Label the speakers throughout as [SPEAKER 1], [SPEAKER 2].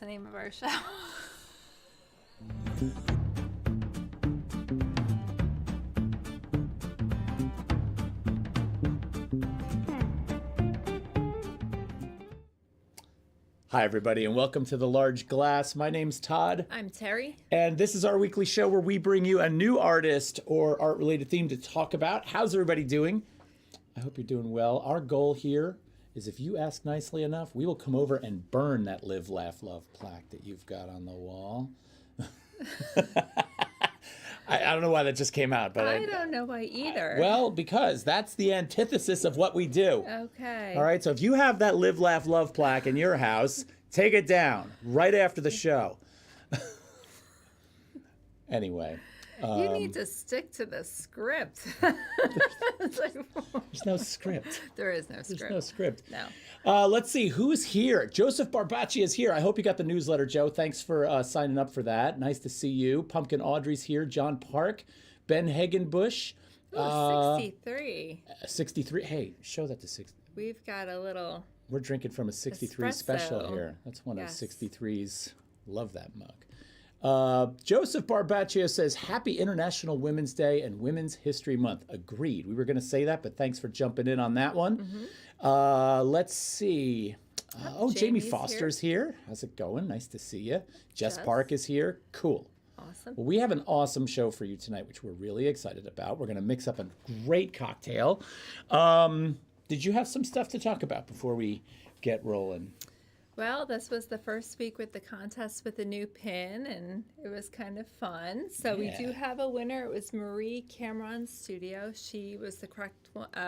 [SPEAKER 1] the name of our show.
[SPEAKER 2] Hi, everybody, and welcome to The Large Glass. My name's Todd.
[SPEAKER 1] I'm Terri.
[SPEAKER 2] And this is our weekly show where we bring you a new artist or art-related theme to talk about. How's everybody doing? I hope you're doing well. Our goal here is if you ask nicely enough, we will come over and burn that Live, Laugh, Love plaque that you've got on the wall. I don't know why that just came out, but
[SPEAKER 1] I don't know why either.
[SPEAKER 2] Well, because that's the antithesis of what we do.
[SPEAKER 1] Okay.
[SPEAKER 2] All right, so if you have that Live, Laugh, Love plaque in your house, take it down right after the show. Anyway.
[SPEAKER 1] You need to stick to the script.
[SPEAKER 2] There's no script.
[SPEAKER 1] There is no script.
[SPEAKER 2] There's no script.
[SPEAKER 1] No.
[SPEAKER 2] Let's see, who's here? Joseph Barbacci is here. I hope you got the newsletter, Joe. Thanks for signing up for that. Nice to see you. Pumpkin Audrey's here. John Park. Ben Hagenbush.
[SPEAKER 1] Ooh, 63.
[SPEAKER 2] 63. Hey, show that to 60.
[SPEAKER 1] We've got a little...
[SPEAKER 2] We're drinking from a 63 special
[SPEAKER 1] espresso.
[SPEAKER 2] here. That's one
[SPEAKER 1] Yes.
[SPEAKER 2] of 63's. Love that mug. Joseph Barbaccio says, Happy International Women's Day and Women's History Month. Agreed. We were going to say that, but thanks for jumping in on that one.
[SPEAKER 1] Mm-hmm.
[SPEAKER 2] Let's see. Jamie
[SPEAKER 1] Jamie's
[SPEAKER 2] Foster's here. How's it going? Nice to see you. Jess Park is here. Cool.
[SPEAKER 1] Awesome.
[SPEAKER 2] Well, we have an awesome show for you tonight, which we're really excited about. We're going to mix up a great cocktail. Did you have some stuff to talk about before we get rolling?
[SPEAKER 1] Well, this was the first week with the contest with the new pin, and it was kind of fun. So we do have a winner. It was Marie Cameron Studio. She was the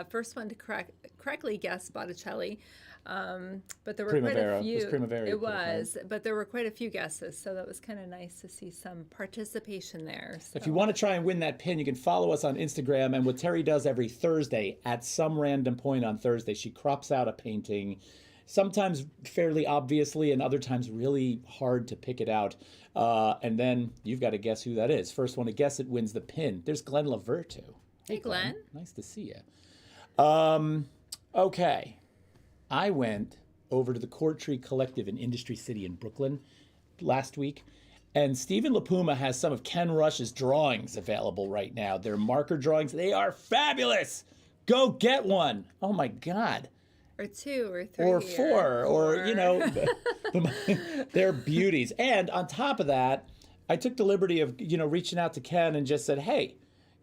[SPEAKER 1] first one to correctly guess Botticelli. But there were
[SPEAKER 2] Primavera.
[SPEAKER 1] quite a few.
[SPEAKER 2] It was Primavera.
[SPEAKER 1] It was, but there were quite a few guesses, so that was kind of nice to see some participation there. So.
[SPEAKER 2] If you want to try and win that pin, you can follow us on Instagram. And what Terri does every Thursday, at some random point on Thursday, she crops out a painting, sometimes fairly obviously, and other times really hard to pick it out. And then you've got to guess who that is. First one to guess it wins the pin. There's Glenn Lavertu.
[SPEAKER 1] Hey, Glenn.
[SPEAKER 2] Nice to see you. Okay. I went over to the Court Tree Collective in Industry City in Brooklyn last week. And Stephen LaPuma has some of Ken Rush's drawings available right now. They're marker drawings. They are fabulous. Go get one. Oh, my God.
[SPEAKER 1] Or 2 or 3
[SPEAKER 2] or 4 or you know, they're beauties. And on top of that, I took the liberty of reaching out to Ken and just said, hey,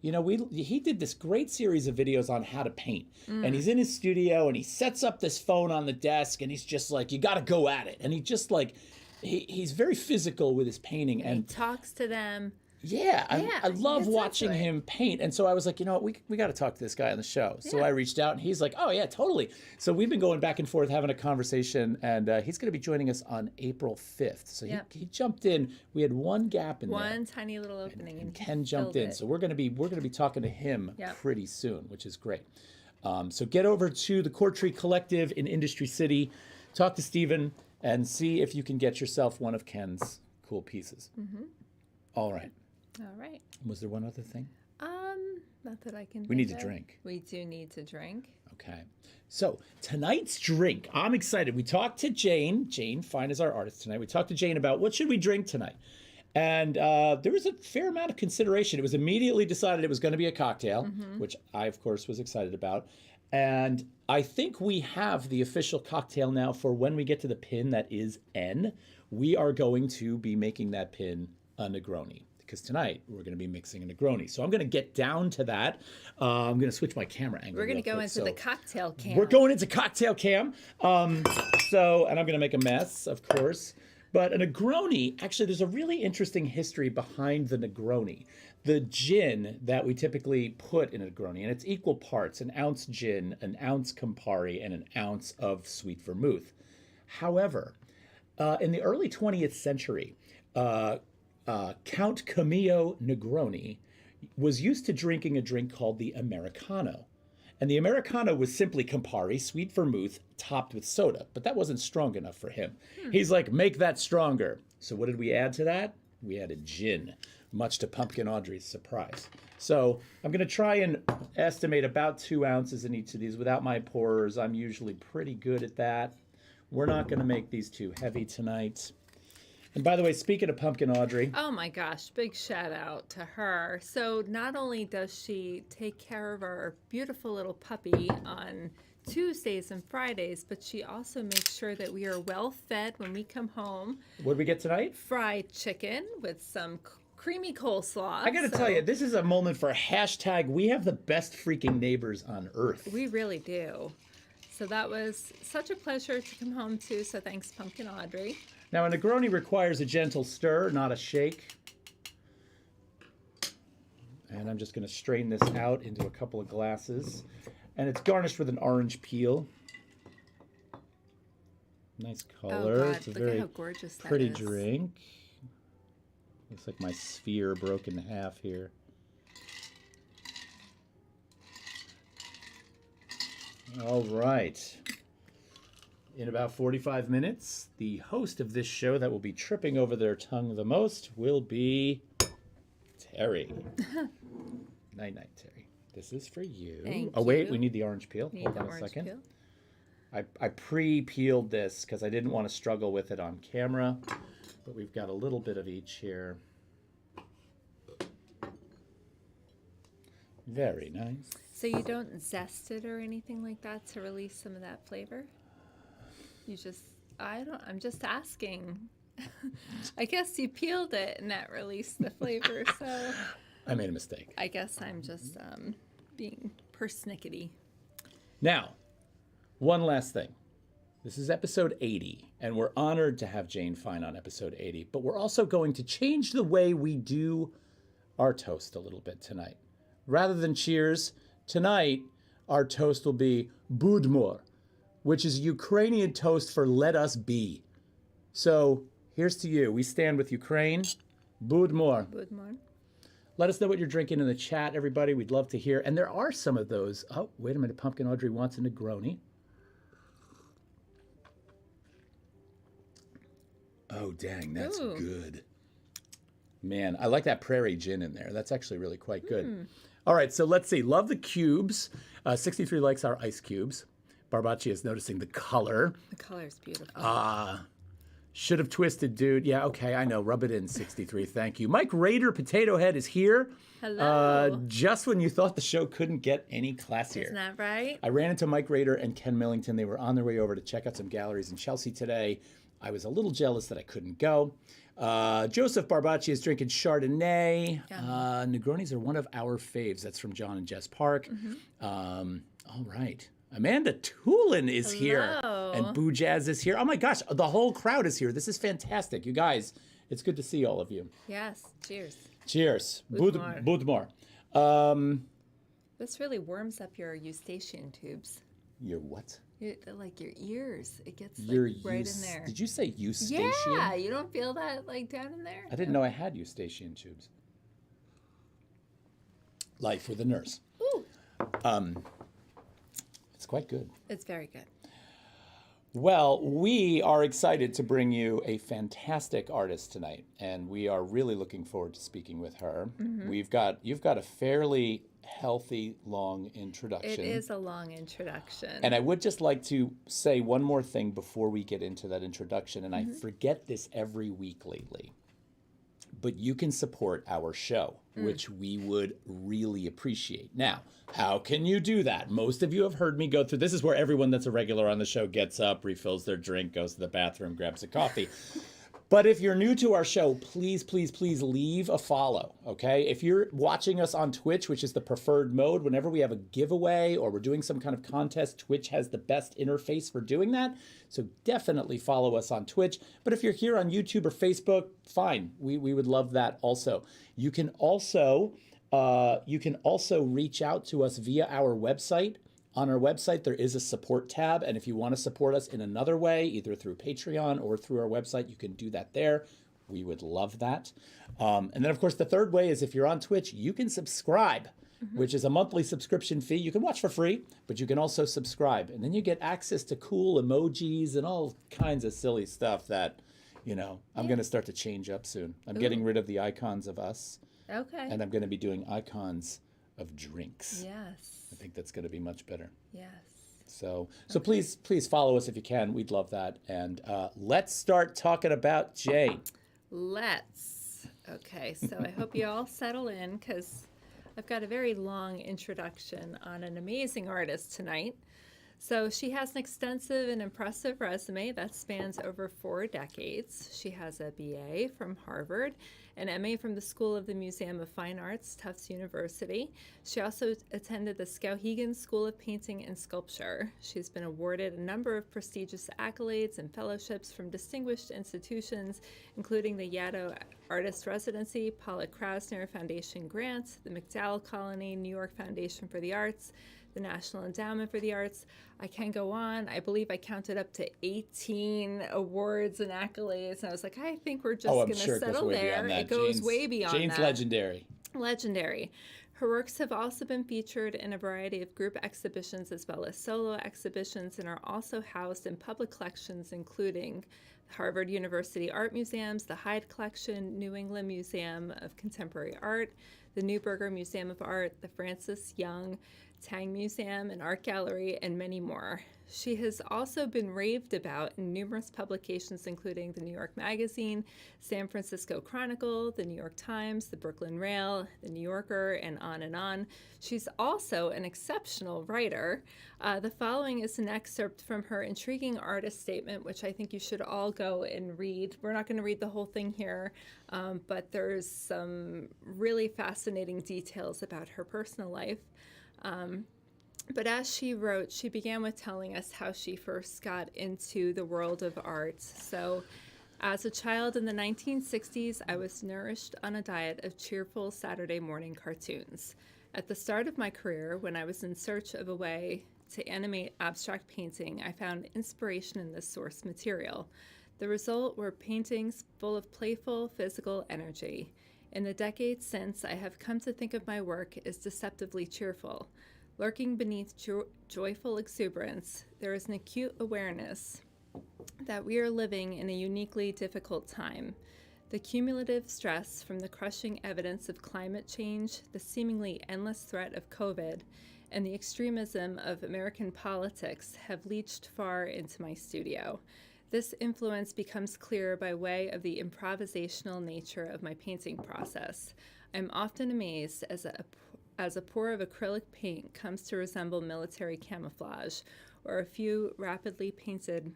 [SPEAKER 2] he did this great series of videos on how to paint, and he's in his studio and he sets up this phone on the desk and he's just like, you got to go at it, and he just like he's very physical with his painting and
[SPEAKER 1] he talks to them.
[SPEAKER 2] Yeah, I love watching him paint. And so I was like, you know what, we got to talk to this guy on the show. So I reached out and he's like, oh, yeah, totally. So we've been going back and forth having a conversation, and he's going to be joining us on April 5th. So he jumped in. We had one gap in there.
[SPEAKER 1] One tiny little opening.
[SPEAKER 2] And Ken jumped in. So we're going to be talking to him pretty soon, which is great. So get over to the Court Tree Collective in Industry City, talk to Stephen, and see if you can get yourself one of Ken's cool pieces. Mm-hmm. All right.
[SPEAKER 1] All right.
[SPEAKER 2] Was there one other thing?
[SPEAKER 1] Not that I can.
[SPEAKER 2] We need to drink.
[SPEAKER 1] We do need to drink.
[SPEAKER 2] Okay. So tonight's drink, I'm excited. We talked to Jane. Jane Fine is our artist tonight. We talked to Jane about what should we drink tonight. And there was a fair amount of consideration. It was immediately decided it was going to be a cocktail, which I, of course, was excited about. And I think we have the official cocktail now for when we get to the pin that is N. We are going to be making that pin a Negroni, because tonight we're going to be mixing a Negroni. So I'm going to get down to that. I'm going to switch my camera angle.
[SPEAKER 1] We're going to go into the cocktail cam.
[SPEAKER 2] We're going into cocktail cam. And I'm going to make a mess, of course. But a Negroni, actually, there's a really interesting history behind the Negroni. The gin that we typically put in a Negroni, and it's equal parts, an ounce gin, an ounce Campari, and an ounce of sweet vermouth. However, in the early 20th century, Count Camillo Negroni was used to drinking a drink called the Americano. And the Americano was simply Campari, sweet vermouth, topped with soda. But that wasn't strong enough for him. He's like, make that stronger. So what did we add to that? We added gin, much to Pumpkin Audrey's surprise. So I'm going to try and estimate about 2 ounces in each of these without my pourers. I'm usually pretty good at that. We're not going to make these too heavy tonight. And by the way, speaking of Pumpkin Audrey,
[SPEAKER 1] Oh my gosh, big shout out to her. So not only does she take care of our beautiful little puppy on Tuesdays and Fridays, but she also makes sure that we are well fed when we come home.
[SPEAKER 2] what did we get tonight?
[SPEAKER 1] Fried chicken with some creamy coleslaw.
[SPEAKER 2] I gotta tell you, this is a moment for hashtag we have the best freaking neighbors on earth.
[SPEAKER 1] We really do. So that was such a pleasure to come home to. So thanks, Pumpkin Audrey.
[SPEAKER 2] Now, a Negroni requires a gentle stir, not a shake. And I'm just going to strain this out into a couple of glasses. And it's garnished with an orange peel. Nice color.
[SPEAKER 1] Oh God,
[SPEAKER 2] It's a
[SPEAKER 1] look
[SPEAKER 2] very
[SPEAKER 1] at how gorgeous that
[SPEAKER 2] pretty
[SPEAKER 1] is.
[SPEAKER 2] drink. Looks like my sphere broke in half here. All right. In about 45 minutes, the host of this show that will be tripping over their tongue the most will be Terri. Night-night, Terri. This is for you.
[SPEAKER 1] Thank
[SPEAKER 2] Wait,
[SPEAKER 1] you.
[SPEAKER 2] we need the orange peel.
[SPEAKER 1] Need
[SPEAKER 2] Hold
[SPEAKER 1] the
[SPEAKER 2] on a
[SPEAKER 1] orange
[SPEAKER 2] second.
[SPEAKER 1] peel?
[SPEAKER 2] I pre-peeled this because I didn't want to struggle with it on camera, but we've got a little bit of each here. Very nice.
[SPEAKER 1] So you don't zest it or anything like that to release some of that flavor? You just, I'm just asking. I guess you peeled it and that released the flavor, so
[SPEAKER 2] I made a mistake.
[SPEAKER 1] I guess I'm just being persnickety.
[SPEAKER 2] Now, one last thing. This is episode 80, and we're honored to have Jane Fine on episode 80, but we're also going to change the way we do our toast a little bit tonight. Rather than cheers, tonight our toast will be budmur, which is Ukrainian toast for let us be. So here's to you. We stand with Ukraine. Budmur.
[SPEAKER 1] Budmur.
[SPEAKER 2] Let us know what you're drinking in the chat, everybody. We'd love to hear. And there are some of those. Oh, wait a minute. Pumpkin Audrey wants a Negroni. Oh, dang. That's
[SPEAKER 1] Ooh.
[SPEAKER 2] good. Man, I like that prairie gin in there. That's actually really quite good. All right, so let's see. Love the cubes. 63 likes our ice cubes. Barbacci is noticing the color.
[SPEAKER 1] The color's beautiful.
[SPEAKER 2] Should have twisted, dude. Yeah, okay, I know. Rub it in, 63. Thank you. Mike Raider, Potato Head, is here.
[SPEAKER 1] Hello.
[SPEAKER 2] Just when you thought the show couldn't get any classier.
[SPEAKER 1] Isn't that right?
[SPEAKER 2] I ran into Mike Raider and Ken Millington. They were on their way over to check out some galleries in Chelsea today. I was a little jealous that I couldn't go. Joseph Barbacci is drinking Chardonnay. Negronis are one of our faves. That's from John and Jess Park. All right. Amanda Toolin is here. And Boo Jazz is here. Oh my gosh, the whole crowd is here. This is fantastic. You guys, it's good to see all of you.
[SPEAKER 1] Yes. Cheers.
[SPEAKER 2] Cheers.
[SPEAKER 1] Budmur.
[SPEAKER 2] Budmur.
[SPEAKER 1] This really warms up your eustachian tubes.
[SPEAKER 2] Your what?
[SPEAKER 1] Like your ears. It gets like
[SPEAKER 2] Your
[SPEAKER 1] right in there.
[SPEAKER 2] Did you say eustachian?
[SPEAKER 1] Yeah, you don't feel that like down in there?
[SPEAKER 2] I didn't know I had eustachian tubes. Life with a nurse.
[SPEAKER 1] Ooh.
[SPEAKER 2] It's quite good.
[SPEAKER 1] It's very good.
[SPEAKER 2] Well, we are excited to bring you a fantastic artist tonight, and we are really looking forward to speaking with her. You've got a fairly healthy, long introduction.
[SPEAKER 1] It is a long introduction.
[SPEAKER 2] And I would just like to say one more thing before we get into that introduction, and I forget this every week lately. But you can support our show, which we would really appreciate. Now, how can you do that? Most of you have heard me go through. This is where everyone that's a regular on the show gets up, refills their drink, goes to the bathroom, grabs a coffee. But if you're new to our show, please, please, please leave a follow, okay? If you're watching us on Twitch, which is the preferred mode, whenever we have a giveaway or we're doing some kind of contest, Twitch has the best interface for doing that. So definitely follow us on Twitch. But if you're here on YouTube or Facebook, fine. We would love that also. You can also reach out to us via our website. On our website, there is a support tab, and if you want to support us in another way, either through Patreon or through our website, you can do that there. We would love that. And then, of course, the third way is if you're on Twitch, you can subscribe, which is a monthly subscription fee. You can watch for free, but you can also subscribe. And then you get access to cool emojis and all kinds of silly stuff that, I'm going to start to change up soon. I'm getting rid of the icons of us,
[SPEAKER 1] Okay.
[SPEAKER 2] and I'm going to be doing icons of drinks.
[SPEAKER 1] Yes.
[SPEAKER 2] I think that's going to be much better.
[SPEAKER 1] Yes.
[SPEAKER 2] So please follow us if you can. We'd love that. And let's start talking about Jane.
[SPEAKER 1] Let's. Okay, so I hope you all settle in because I've got a very long introduction on an amazing artist tonight. So she has an extensive and impressive resume that spans over 4 decades. She has a BA from Harvard, an MA from the School of the Museum of Fine Arts, Tufts University. She also attended the Skowhegan School of Painting and Sculpture. She's been awarded a number of prestigious accolades and fellowships from distinguished institutions, including the Yaddo Artist Residency, Paula Krasner Foundation Grant, the MacDowell Colony, New York Foundation for the Arts, the National Endowment for the Arts. I can go on. I believe I counted up to 18 awards and accolades. And I was like, I think we're just going to settle there. It goes way beyond that.
[SPEAKER 2] Jane's legendary.
[SPEAKER 1] Legendary. Her works have also been featured in a variety of group exhibitions as well as solo exhibitions and are also housed in public collections, including Harvard University Art Museums, the Hyde Collection, New England Museum of Contemporary Art, the Neuberger Museum of Art, the Francis Young Tang Museum and Art Gallery, and many more. She has also been raved about in numerous publications, including the New York Magazine, San Francisco Chronicle, the New York Times, the Brooklyn Rail, the New Yorker, and on and on. She's also an exceptional writer. The following is an excerpt from her intriguing artist statement, which I think you should all go and read. We're not going to read the whole thing here, but there's some really fascinating details about her personal life. But as she wrote, she began with telling us how she first got into the world of art. So, as a child in the 1960s, I was nourished on a diet of cheerful Saturday morning cartoons. At the start of my career, when I was in search of a way to animate abstract painting, I found inspiration in this source material. The result were paintings full of playful, physical energy. In the decades since, I have come to think of my work as deceptively cheerful. Lurking beneath joyful exuberance, there is an acute awareness that we are living in a uniquely difficult time. The cumulative stress from the crushing evidence of climate change, the seemingly endless threat of COVID, and the extremism of American politics have leached far into my studio. This influence becomes clear by way of the improvisational nature of my painting process. I'm often amazed as a pour of acrylic paint comes to resemble military camouflage, or a few rapidly painted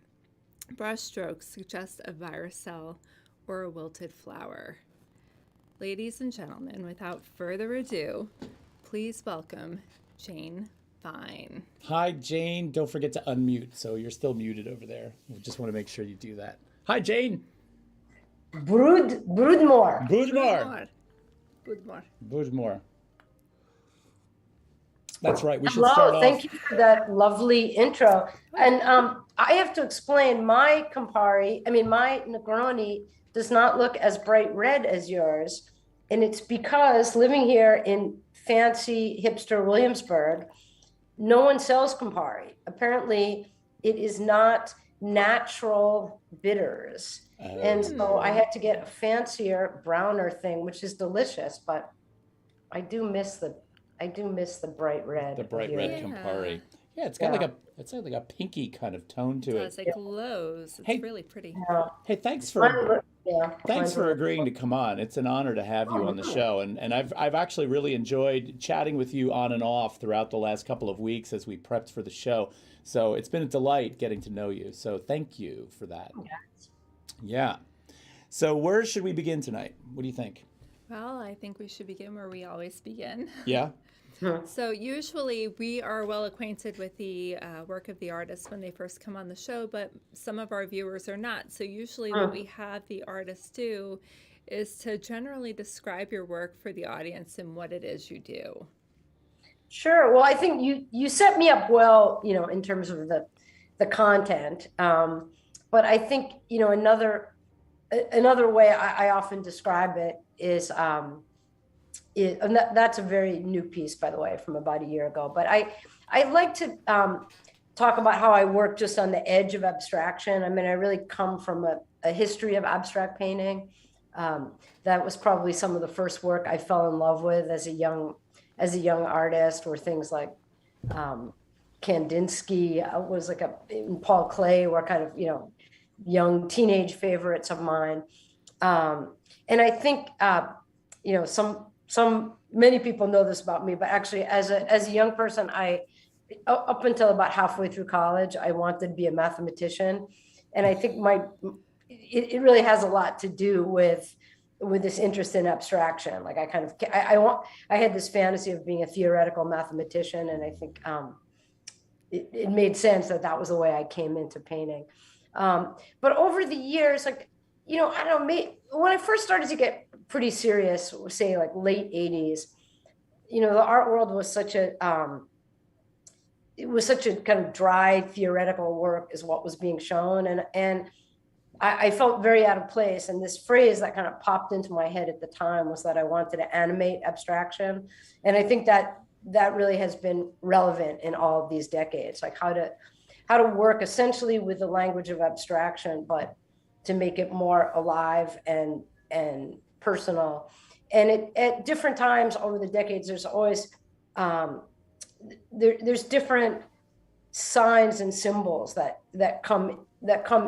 [SPEAKER 1] brush strokes suggest a virus cell or a wilted flower. Ladies and gentlemen, without further ado, please welcome Jane Fine.
[SPEAKER 2] Hi, Jane. Don't forget to unmute. So you're still muted over there. We just want to make sure you do that. Hi, Jane.
[SPEAKER 3] Broodmore.
[SPEAKER 2] That's right. We should start off.
[SPEAKER 3] Thank you for that lovely intro. And I have to explain, my Negroni does not look as bright red as yours. And it's because living here in fancy hipster Williamsburg, no one sells Campari. Apparently, it is not natural bitters. And so I had to get a fancier, browner thing, which is delicious, but I do miss the bright red.
[SPEAKER 2] The bright red Campari. Yeah, it's got like a pinky kind of tone to it.
[SPEAKER 1] It glows. It's really pretty.
[SPEAKER 3] Yeah.
[SPEAKER 2] Hey, thanks for agreeing to come on. It's an honor to have you on the show, and I've actually really enjoyed chatting with you on and off throughout the last couple of weeks as we prepped for the show. So it's been a delight getting to know you. So thank you for that.
[SPEAKER 3] Yes.
[SPEAKER 2] Yeah. So where should we begin tonight? What do you think?
[SPEAKER 1] Well, I think we should begin where we always begin.
[SPEAKER 2] Yeah.
[SPEAKER 1] So usually we are well acquainted with the work of the artist when they first come on the show, but some of our viewers are not. So usually what we have the artist do is to generally describe your work for the audience and what it is you do.
[SPEAKER 3] Sure. Well, I think you set me up well, in terms of the content. But I think, another way I often describe it is, and that's a very new piece, by the way, from about a year ago. But I like to talk about how I work just on the edge of abstraction. I mean, I really come from a history of abstract painting. That was probably some of the first work I fell in love with as a young artist, were things like Kandinsky was and Paul Klee were kind of, young teenage favorites of mine. And I think, many people know this about me, but actually as a young person, up until about halfway through college, I wanted to be a mathematician. And I think it really has a lot to do with this interest in abstraction. Like I had this fantasy of being a theoretical mathematician. And I think, it made sense that was the way I came into painting. But over the years, like, I don't know, when I first started to get pretty serious, say like late 80s, the art world was such a kind of dry theoretical work is what was being shown. And I felt very out of place. And this phrase that kind of popped into my head at the time was that I wanted to animate abstraction. And I think that really has been relevant in all of these decades, like how to work essentially with the language of abstraction, but to make it more alive and personal. And at different times over the decades, there's always there's different signs and symbols that come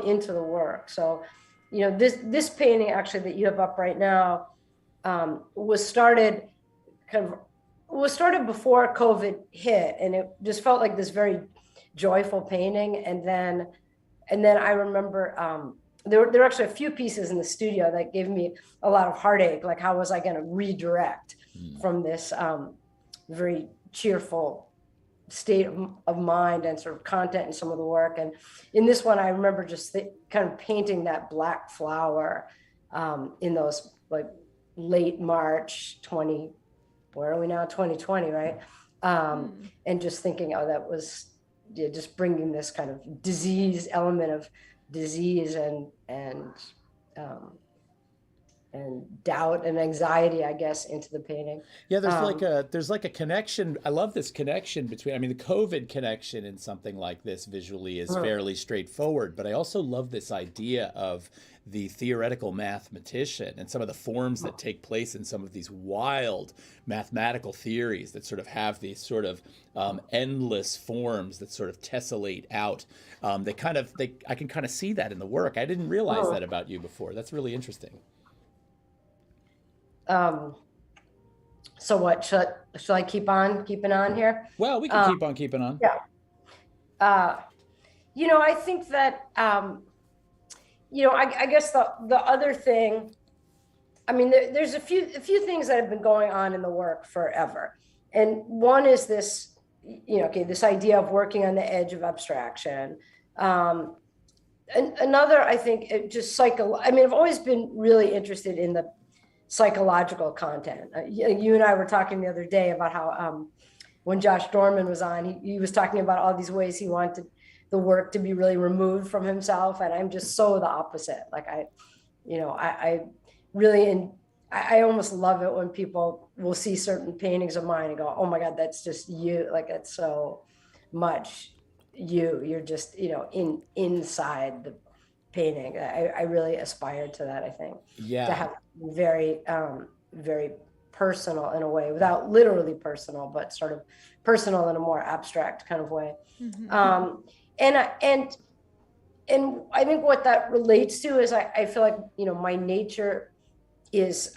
[SPEAKER 3] into the work. So, this painting actually that you have up right now was started before COVID hit, and it just felt like this very joyful painting. And then I remember there were actually a few pieces in the studio that gave me a lot of heartache. Like, how was I going to redirect from this very cheerful state of mind and sort of content in some of the work? And in this one, I remember just kind of painting that black flower in those like late March 2020, right? And just thinking, that was just bringing this kind of element of disease and doubt and anxiety, I guess, into the painting.
[SPEAKER 2] Yeah, there's like a connection. I love this connection between, the COVID connection in something like this visually is fairly straightforward, but I also love this idea of the theoretical mathematician and some of the forms that take place in some of these wild mathematical theories that sort of have these sort of endless forms that sort of tessellate out. I can kind of see that in the work. I didn't realize that about you before. That's really interesting.
[SPEAKER 3] So what, shall I keep on keeping on here?
[SPEAKER 2] Well, we can keep on keeping on.
[SPEAKER 3] Yeah. I think that, I guess the other thing, there's a few things that have been going on in the work forever. And one is this, this idea of working on the edge of abstraction. And another, I think, I've always been really interested in the psychological content. You and I were talking the other day about how when Josh Dorman was on, he was talking about all these ways he wanted the work to be really removed from himself, and I'm just so the opposite. Like I almost love it when people will see certain paintings of mine and go, "Oh my God, that's just you!" Like it's so much you. You're just inside the painting. I really aspired to that. I think to have very very personal in a way, without literally personal, but sort of personal in a more abstract kind of way. Mm-hmm. And I think what that relates to is I feel like my nature is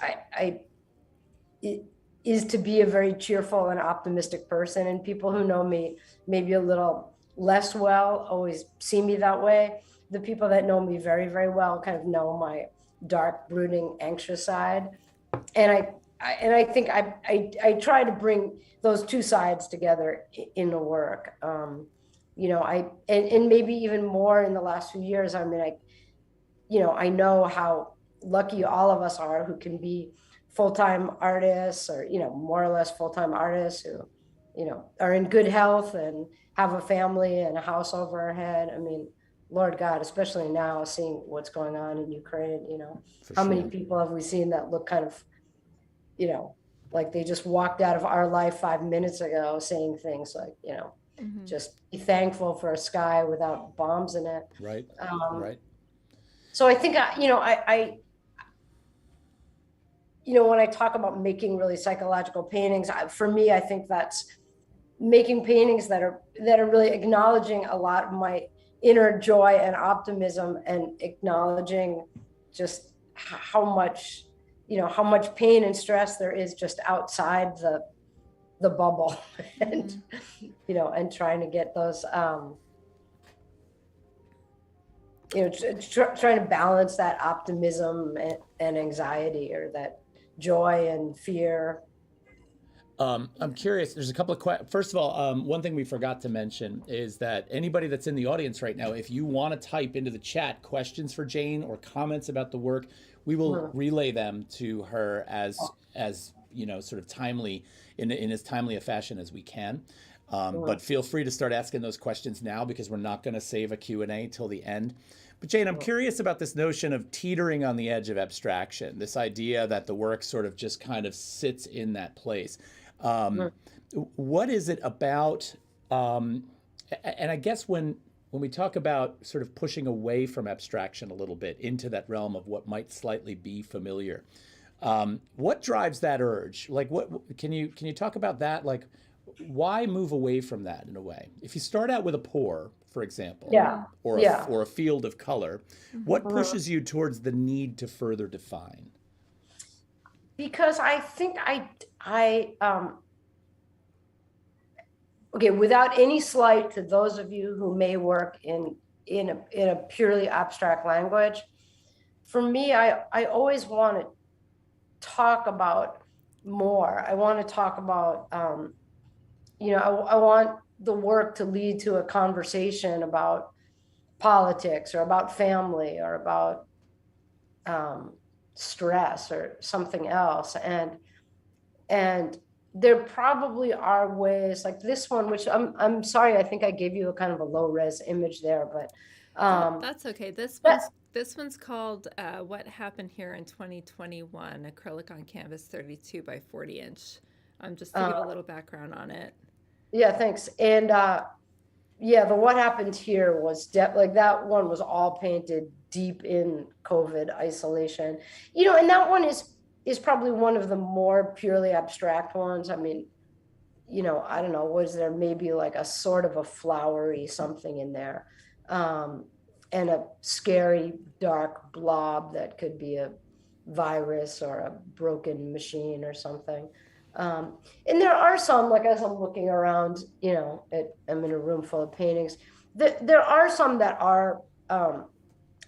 [SPEAKER 3] is to be a very cheerful and optimistic person, and people who know me maybe a little less well always see me that way. The people that know me very, very well kind of know my dark, brooding, anxious side. And I think I try to bring those two sides together in the work. And maybe even more in the last few years. I know how lucky all of us are who can be full-time artists, or, more or less full-time artists who, are in good health and have a family and a house over our head. Lord God, especially now seeing what's going on in Ukraine, how many people have we seen that look kind of, like they just walked out of our life 5 minutes ago, saying things like, mm-hmm. just be thankful for a sky without bombs in it.
[SPEAKER 2] Right. Right.
[SPEAKER 3] So I think, when I talk about making really psychological paintings, for me, I think that's making paintings that are really acknowledging a lot of my inner joy and optimism, and acknowledging just how much, how much pain and stress there is just outside the bubble, and and trying to get those trying to balance that optimism and anxiety, or that joy and fear.
[SPEAKER 2] I'm curious. There's a couple of questions. First of all, one thing we forgot to mention is that anybody that's in the audience right now, if you want to type into the chat questions for Jane or comments about the work, we will relay them to her as sort of timely, in as timely a fashion as we can. But feel free to start asking those questions now, because we're not going to save a Q&A till the end. But Jane, I'm curious about this notion of teetering on the edge of abstraction, this idea that the work sort of just kind of sits in that place. What is it about, and I guess when we talk about sort of pushing away from abstraction a little bit into that realm of what might slightly be familiar, what drives that urge? Like, what can you talk about that? Like, why move away from that in a way? If you start out with a pour, for example, or a field of color, what pushes you towards the need to further define?
[SPEAKER 3] Because I think okay, without any slight to those of you who may work in a purely abstract language, for me, I always want to talk about more. I want to talk about, I want the work to lead to a conversation about politics, or about family, or about stress, or something else. And there probably are ways like this one, which I'm sorry, I think I gave you a kind of a low res image there, but
[SPEAKER 1] that's okay. This one's called What Happened Here in 2021, acrylic on canvas, 32 by 40 inch. Just to give a little background on it.
[SPEAKER 3] Yeah, thanks. And the What Happened Here was like that one was all painted deep in COVID isolation, and that one is probably one of the more purely abstract ones. I mean, I don't know, was there maybe like a sort of a flowery something in there, and a scary dark blob that could be a virus or a broken machine or something. And there are some, like, as I'm looking around, I'm in a room full of paintings, there are some that are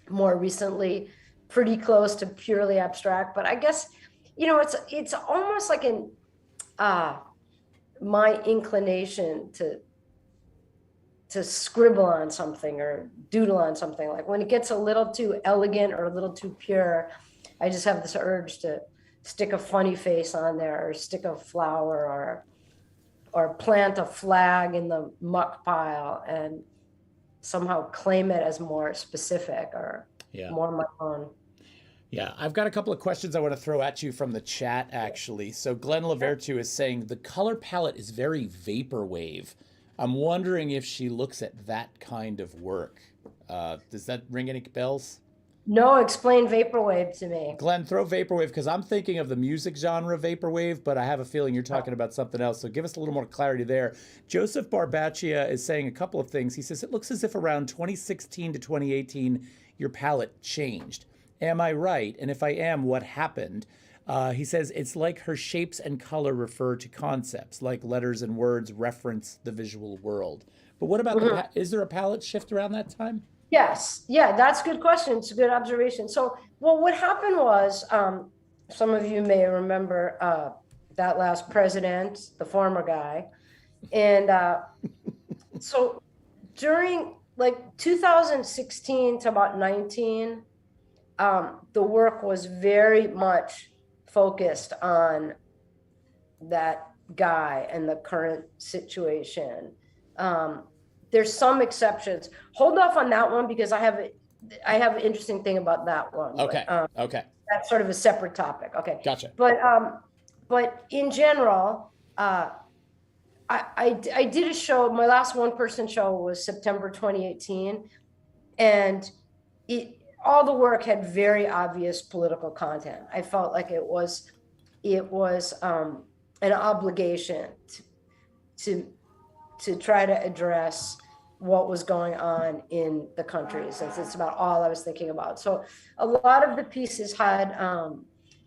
[SPEAKER 3] more recently pretty close to purely abstract, but I guess, it's almost like my inclination to scribble on something or doodle on something. Like when it gets a little too elegant or a little too pure, I just have this urge to stick a funny face on there, or stick a flower, or plant a flag in the muck pile and somehow claim it as more specific, or more my own.
[SPEAKER 2] Yeah, I've got a couple of questions I want to throw at you from the chat, actually. So Glenn Lavertu is saying the color palette is very vaporwave. I'm wondering if she looks at that kind of work. Does that ring any bells?
[SPEAKER 3] No, explain vaporwave to me.
[SPEAKER 2] Glenn, throw vaporwave, because I'm thinking of the music genre vaporwave, but I have a feeling you're talking about something else. So give us a little more clarity there. Joseph Barbaccia is saying a couple of things. He says, it looks as if around 2016 to 2018, your palette changed. Am I right? And if I am, what happened? He says, it's like her shapes and color refer to concepts, like letters and words reference the visual world. But what about, is there a palette shift around that time?
[SPEAKER 3] Yes. Yeah, that's a good question. It's a good observation. So, well, what happened was, some of you may remember that last president, the former guy. And so during like 2016 to about 19, the work was very much focused on that guy and the current situation. There's some exceptions. Hold off on that one, because I have an interesting thing about that one.
[SPEAKER 2] Okay.
[SPEAKER 3] But,
[SPEAKER 2] okay.
[SPEAKER 3] That's sort of a separate topic. Okay.
[SPEAKER 2] Gotcha.
[SPEAKER 3] But in general, I did a show. My last one-person show was September 2018, and all the work had very obvious political content. I felt like it was an obligation to try to address what was going on in the country, since it's about all I was thinking about. So a lot of the pieces had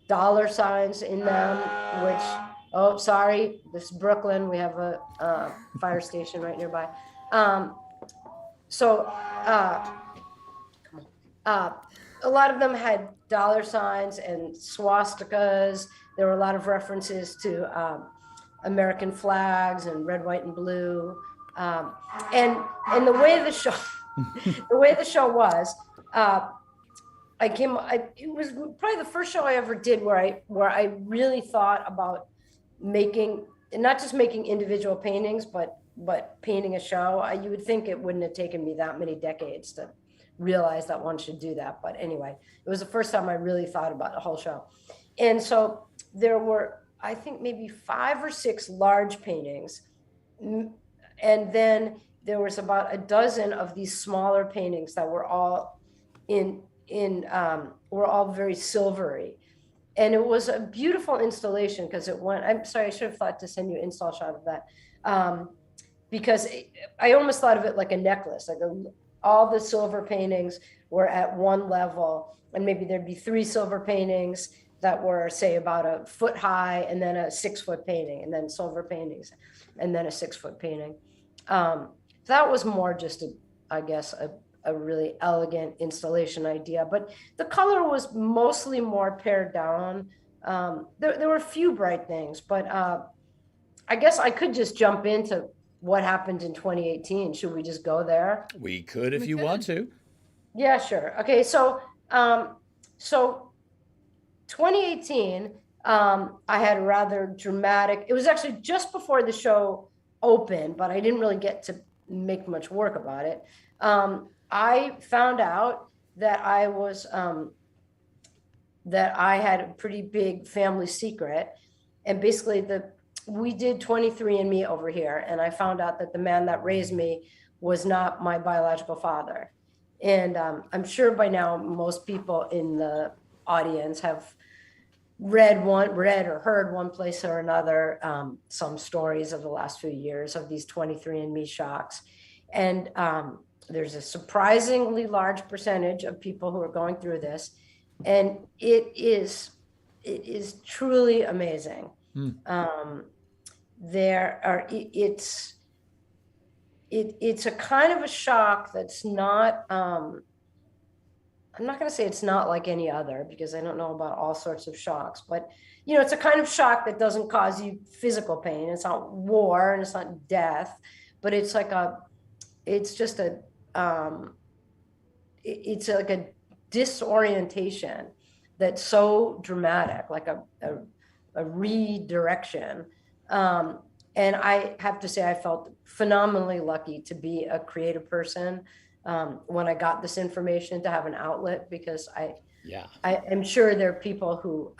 [SPEAKER 3] dollar signs in them, which, oh, sorry, this is Brooklyn. We have a fire station right nearby. So a lot of them had dollar signs and swastikas. There were a lot of references to American flags and red, white, and blue. And the way the show, was, it was probably the first show I ever did where I really thought about not just making individual paintings, but painting a show. You would think it wouldn't have taken me that many decades to realize that one should do that. But anyway, it was the first time I really thought about the whole show. And so there were, I think, maybe 5 or 6 large paintings. And then there was about a dozen of these smaller paintings that were all were all very silvery. And it was a beautiful installation because I'm sorry, I should have thought to send you an install shot of that. Because I almost thought of it like a necklace, like all the silver paintings were at one level, and maybe there'd be 3 silver paintings that were, say, about a foot high, and then a 6-foot painting, and then silver paintings, and then a 6-foot painting. That was more just a really elegant installation idea, but the color was mostly more pared down. There were a few bright things, but I guess I could just jump into what happened in 2018. Should we just go there?
[SPEAKER 2] We could if you want to.
[SPEAKER 3] Yeah, sure. Okay, so 2018, I had a rather dramatic, it was actually just before the show opened, but I didn't really get to make much work about it. I found out that I had a pretty big family secret, and basically we did 23andMe over here, and I found out that the man that raised me was not my biological father. And I'm sure by now most people in the audience have read or heard one place or another some stories of the last few years of these 23andMe shocks. And there's a surprisingly large percentage of people who are going through this, and it is truly amazing. It's a kind of a shock that's not, I'm not going to say it's not like any other, because I don't know about all sorts of shocks, but it's a kind of shock that doesn't cause you physical pain. It's not war and it's not death, but it's like it's like a disorientation that's so dramatic, like a redirection. And I have to say, I felt phenomenally lucky to be a creative person when I got this information, to have an outlet, because I am sure there are people who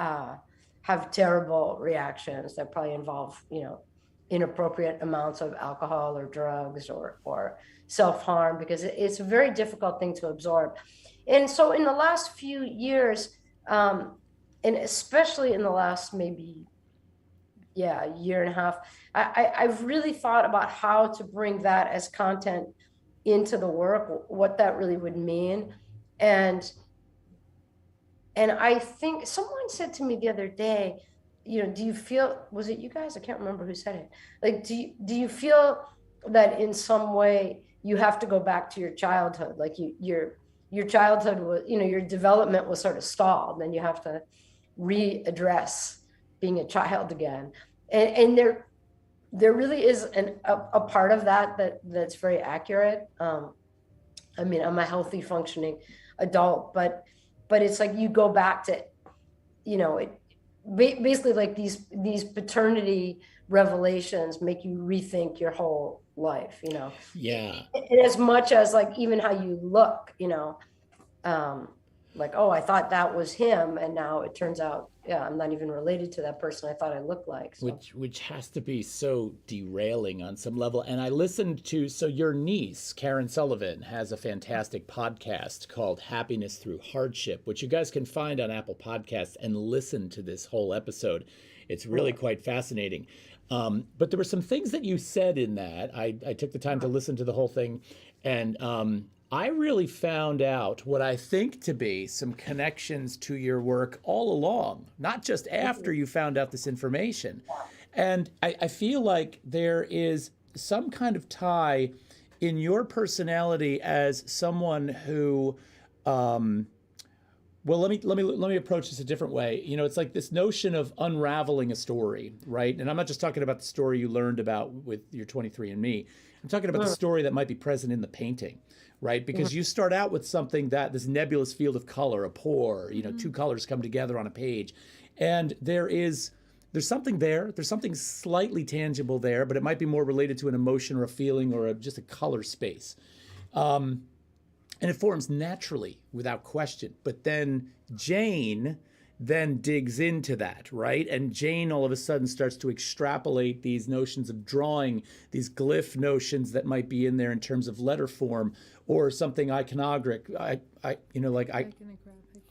[SPEAKER 3] have terrible reactions that probably involve, inappropriate amounts of alcohol or drugs or self-harm, because it's a very difficult thing to absorb. And so in the last few years, and especially in the last maybe year and a half, I've really thought about how to bring that as content into the work, what that really would mean. And I think someone said to me the other day, do you feel, was it you guys? I can't remember who said it. Like, do you feel that in some way you have to go back to your childhood? Like your childhood was, your development was sort of stalled, and you have to readdress being a child again. And there really is a part of that's very accurate. I mean, I'm a healthy, functioning adult, but it's like you go back to, basically like these paternity revelations make you rethink your whole life,
[SPEAKER 2] Yeah.
[SPEAKER 3] And as much as like even how you look, like, oh, I thought that was him, and now it turns out, I'm not even related to that person I thought I looked like. So.
[SPEAKER 2] Which has to be so derailing on some level. And I listened to, so your niece, Karen Sullivan, has a fantastic podcast called Happiness Through Hardship, which you guys can find on Apple Podcasts and listen to this whole episode. It's really quite fascinating. But there were some things that you said in that. I took the time to listen to the whole thing, and I really found out what I think to be some connections to your work all along, not just after you found out this information. And I feel like there is some kind of tie in your personality as someone who, well, let me approach this a different way. You know, it's like this notion of unraveling a story, right? And I'm not just talking about the story you learned about with your 23andMe. I'm talking about the story that might be present in the painting, right? Because you start out with something that this nebulous field of color, a pour, you know, two colors come together on a page, and there's something there. There's something slightly tangible there, but it might be more related to an emotion or a feeling or just a color space. And it forms naturally without question. But then Jane then digs into that, right? And Jane all of a sudden starts to extrapolate these notions of drawing, these glyph notions that might be in there in terms of letter form or something iconographic.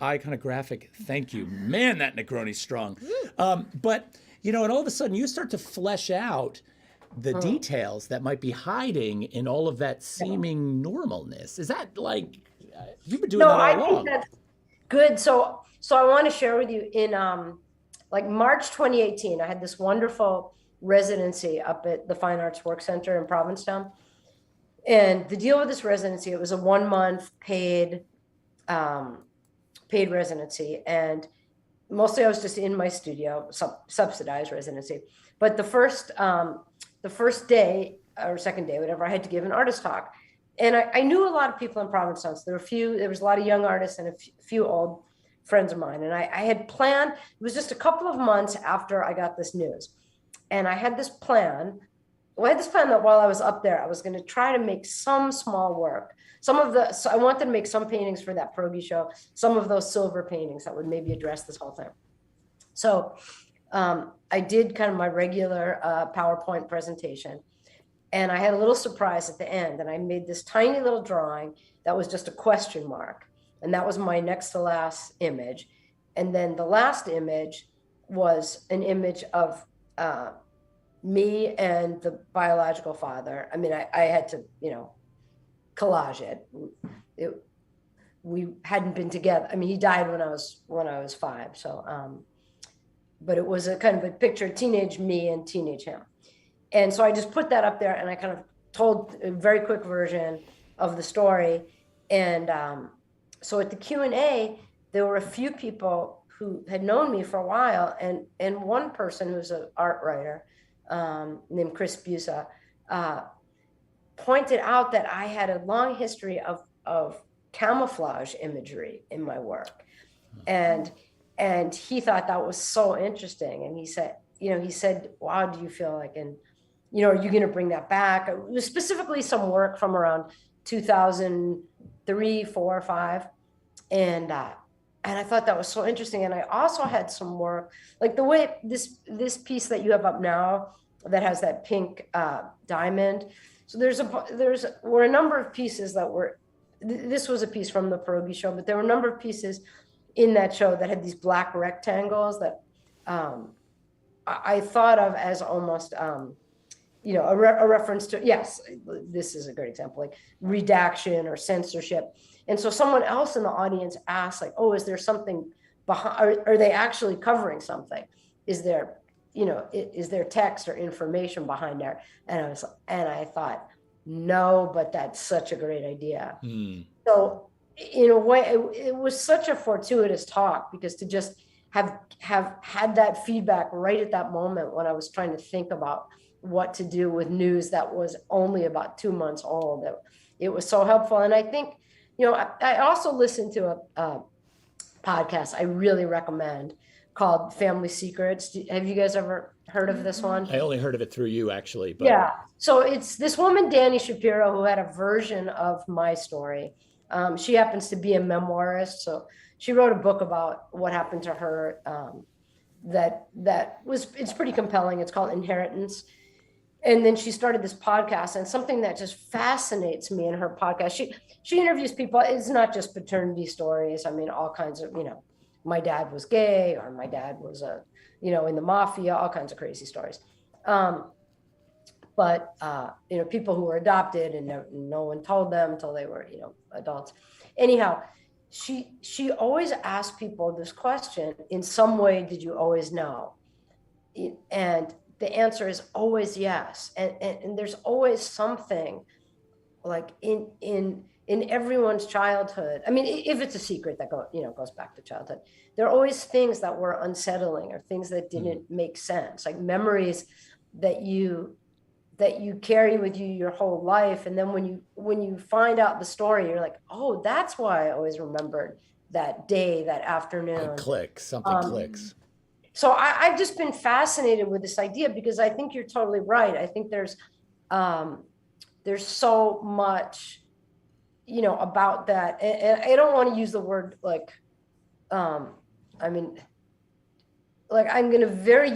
[SPEAKER 2] Iconographic. Thank you. Man, that Negroni's strong. But, you know, and all of a sudden you start to flesh out the details that might be hiding in all of that seeming normalness. Is that like, you've been doing that all along?
[SPEAKER 3] I think that's good. So I want to share with you in like March 2018, I had this wonderful residency up at the Fine Arts Work Center in Provincetown. And the deal with this residency, it was a 1 month paid residency. And mostly I was just in my studio, subsidized residency. But the first day or second day, whatever, I had to give an artist talk. And I knew a lot of people in Provincetown. So there was a lot of young artists and a few old friends of mine. And I had planned, it was just a couple of months after I got this news. And I had this plan. Well, I had this plan that while I was up there, I was going to try to make some small work. So I wanted to make some paintings for that Pierogi show, some of those silver paintings that would maybe address this whole thing. So I did kind of my regular PowerPoint presentation, and I had a little surprise at the end, and I made this tiny little drawing that was just a question mark, and that was my next to last image. And then the last image was an image of me and the biological father. I mean, I had to, you know, collage it. We hadn't been together. I mean, he died when I was 5. So, but it was a kind of a picture of teenage me and teenage him. And so I just put that up there, and I kind of told a very quick version of the story. And so at the Q&A, there were a few people who had known me for a while, and one person who's an art writer named Chris Busa pointed out that I had a long history of camouflage imagery in my work. And he thought that was so interesting. And he said, wow, do you feel like, and, you know, are you going to bring that back? It was specifically some work from around 2003, 4, 5. And I thought that was so interesting. And I also had some work, like the way this piece that you have up now that has that pink diamond. So there were a number of pieces that were, this was a piece from the Pierogi show, but there were a number of pieces in that show that had these black rectangles that I thought of as almost, you know, a reference to, yes, this is a great example, like redaction or censorship. And so someone else in the audience asked, like, oh, is there something behind, are they actually covering something? Is there, you know, is there text or information behind there? And I thought, no, but that's such a great idea. So in a way, it was such a fortuitous talk, because to just have had that feedback right at that moment when I was trying to think about what to do with news that was only about 2 months old, it was so helpful. And I think, you know, I also listened to a podcast I really recommend called Family Secrets. Have you guys ever heard of this one?
[SPEAKER 2] I only heard of it through you, actually. But...
[SPEAKER 3] Yeah. So it's this woman, Dani Shapiro, who had a version of my story. She happens to be a memoirist. So she wrote a book about what happened to her it's pretty compelling. It's called Inheritance. And then she started this podcast, and something that just fascinates me in her podcast, she interviews people. It's not just paternity stories. I mean, all kinds of, you know, my dad was gay, or my dad was a in the mafia, all kinds of crazy stories. But people who were adopted and no one told them until they were, adults. Anyhow, she always asked people this question: in some way, did you always know? And the answer is always yes. And there's always something like in everyone's childhood. I mean, if it's a secret that goes back to childhood, there are always things that were unsettling or things that didn't make sense, like memories that you carry with you your whole life. And then when you find out the story, you're like, oh, that's why I always remembered that day, that afternoon.
[SPEAKER 2] Something clicks.
[SPEAKER 3] So I've just been fascinated with this idea, because I think you're totally right. I think there's so much, about that. And I don't want to use the word like, I'm going to very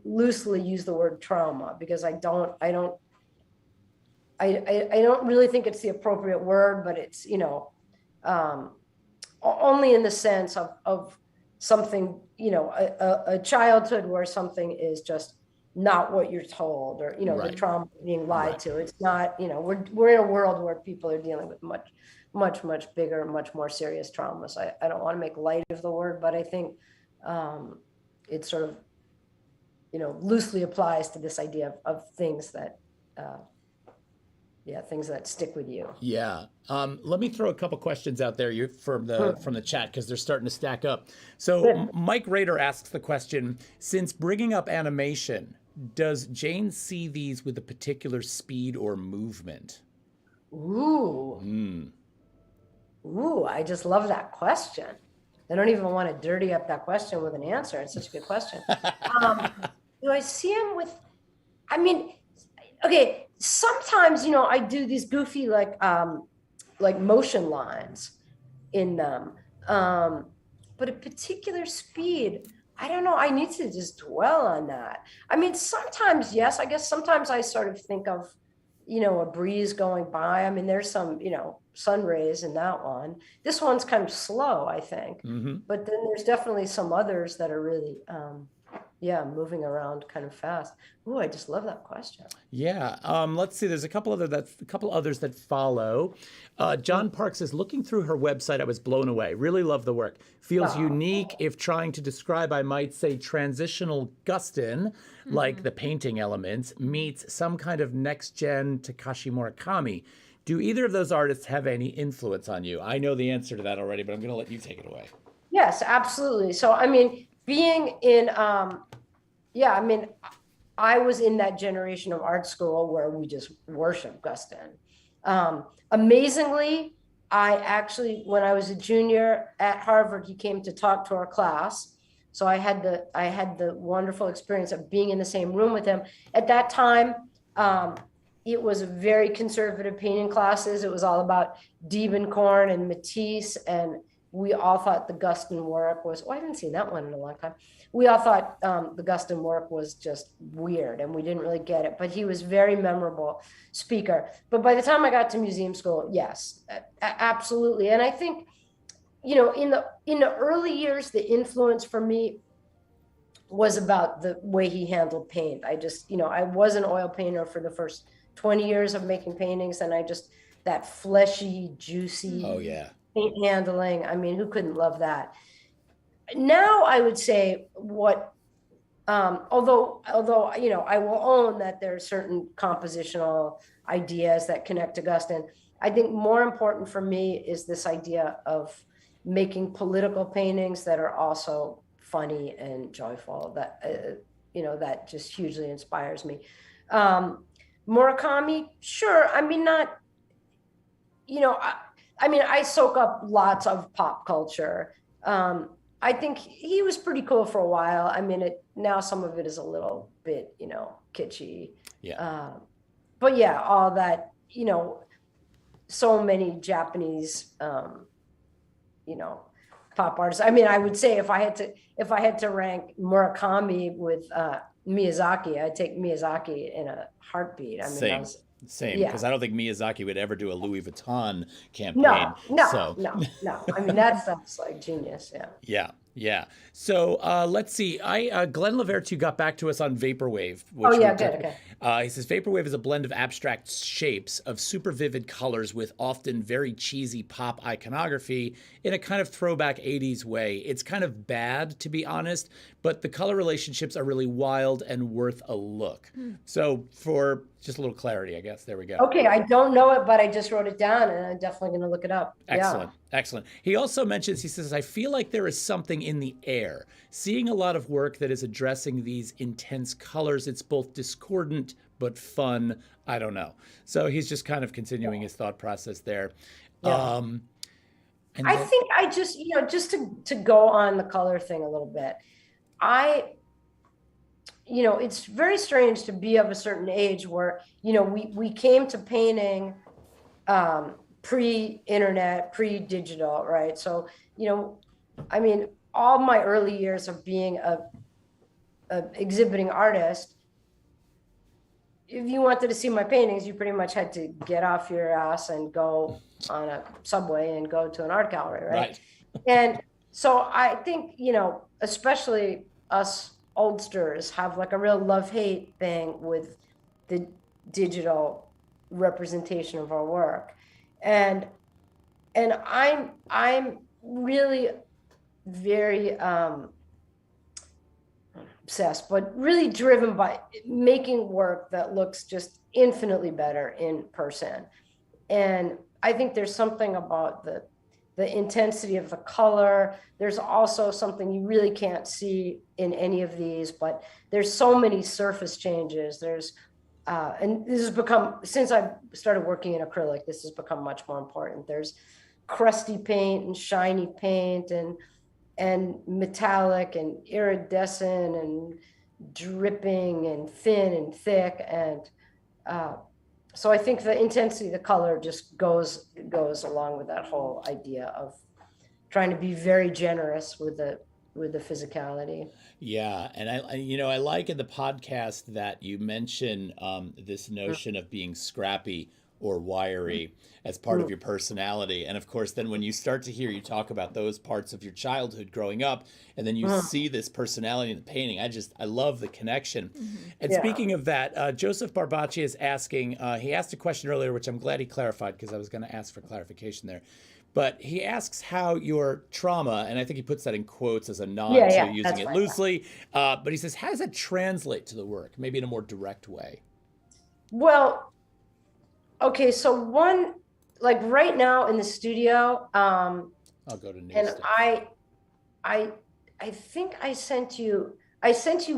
[SPEAKER 3] loosely use the word trauma, because I don't really think it's the appropriate word, but it's, only in the sense of something, a childhood where something is just not what you're told, or,
[SPEAKER 2] Right.
[SPEAKER 3] the trauma being lied to. It's not, we're in a world where people are dealing with much bigger, much more serious traumas. I don't want to make light of the word, but I think, it sort of, loosely applies to this idea of things that, things that stick with you.
[SPEAKER 2] Yeah. Let me throw a couple questions out there from the chat, because they're starting to stack up. So Mike Rader asks the question: since bringing up animation, does Jane see these with a particular speed or movement?
[SPEAKER 3] Ooh, I just love that question. I don't even want to dirty up that question with an answer. It's such a good question. Do I see him with, okay, sometimes, I do these goofy, like motion lines in them. But a particular speed, I don't know. I need to just dwell on that. Sometimes, yes, I guess sometimes I sort of think of, a breeze going by. There's some, sun rays in that one. This one's kind of slow, I think.
[SPEAKER 2] Mm-hmm.
[SPEAKER 3] But then there's definitely some others that are really, moving around kind of fast. Ooh, I just love that question.
[SPEAKER 2] Yeah. Let's see. There's a couple others that follow. John Park says, looking through her website, I was blown away. Really love the work. Feels unique. If trying to describe, I might say transitional Guston, like the painting elements, meets some kind of next-gen Takashi Murakami. Do either of those artists have any influence on you? I know the answer to that already, but I'm going to let you take it away.
[SPEAKER 3] Yes, absolutely. So, being in, I was in that generation of art school where we just worship Guston. Amazingly, I actually, when I was a junior at Harvard, he came to talk to our class. So I had the wonderful experience of being in the same room with him. At that time, it was very conservative painting classes. It was all about Diebenkorn and Matisse, and we all thought the Guston work was, I haven't seen that one in a long time. We all thought the Guston work was just weird, and we didn't really get it, but he was very memorable speaker. But by the time I got to museum school, yes, absolutely. And I think, in the early years, the influence for me was about the way he handled paint. I just, I was an oil painter for the first 20 years of making paintings, and that fleshy, juicy paint handling. Who couldn't love that? Now I would say although I will own that there are certain compositional ideas that connect to Guston, I think more important for me is this idea of making political paintings that are also funny and joyful. That that just hugely inspires me. Murakami, sure. I soak up lots of pop culture. I think he was pretty cool for a while. Now some of it is a little bit, kitschy.
[SPEAKER 2] Yeah.
[SPEAKER 3] But yeah, all that, so many Japanese, pop artists. I would say if I had to rank Murakami with Miyazaki, I'd take Miyazaki in a heartbeat.
[SPEAKER 2] Same, because I don't think Miyazaki would ever do a Louis Vuitton campaign.
[SPEAKER 3] No. That stuff's like genius. Yeah.
[SPEAKER 2] Yeah. Yeah. So let's see. Glenn Lavertu got back to us on Vaporwave,
[SPEAKER 3] Oh
[SPEAKER 2] which
[SPEAKER 3] yeah, good. Okay.
[SPEAKER 2] he says Vaporwave is a blend of abstract shapes of super vivid colors with often very cheesy pop iconography in a kind of throwback 80s way. It's kind of bad, to be honest, but the color relationships are really wild and worth a look. So for just a little clarity, I guess. There we go.
[SPEAKER 3] Okay, I don't know it, but I just wrote it down, and I'm definitely going to look it up.
[SPEAKER 2] Excellent. Excellent. He also mentions, he says, I feel like there is something in the air. Seeing a lot of work that is addressing these intense colors, it's both discordant but fun. I don't know. So he's just kind of continuing his thought process there.
[SPEAKER 3] Yeah.
[SPEAKER 2] And
[SPEAKER 3] I
[SPEAKER 2] then,
[SPEAKER 3] think I just, just to go on the color thing a little bit, it's very strange to be of a certain age where, we came to painting pre-internet, pre-digital, right? So, I mean, all my early years of being a exhibiting artist, if you wanted to see my paintings, you pretty much had to get off your ass and go on a subway and go to an art gallery, right? And so I think, especially us oldsters have like a real love-hate thing with the digital representation of our work. And I'm really very obsessed, but really driven by making work that looks just infinitely better in person. And I think there's something about the intensity of the color. There's also something you really can't see in any of these, but there's so many surface changes. And this has become, since I started working in acrylic, this has become much more important. There's crusty paint and shiny paint and metallic and iridescent and dripping and thin and thick. And so I think the intensity of the color just goes along with that whole idea of trying to be very generous with the physicality.
[SPEAKER 2] yeah. And I like in the podcast that you mention this notion of being scrappy or wiry as part of your personality. And of course, then when you start to hear you talk about those parts of your childhood growing up, and then you see this personality in the painting, I love the connection. And speaking of that, Joseph Barbacci is asking, he asked a question earlier, which I'm glad he clarified because I was going to ask for clarification there. But he asks how your trauma, and I think he puts that in quotes as a nod to using it loosely, but he says, how does that translate to the work? Maybe in a more direct way.
[SPEAKER 3] Well, okay, so one, like right now in the studio,
[SPEAKER 2] I'll go to new
[SPEAKER 3] and
[SPEAKER 2] stuff.
[SPEAKER 3] I think I sent you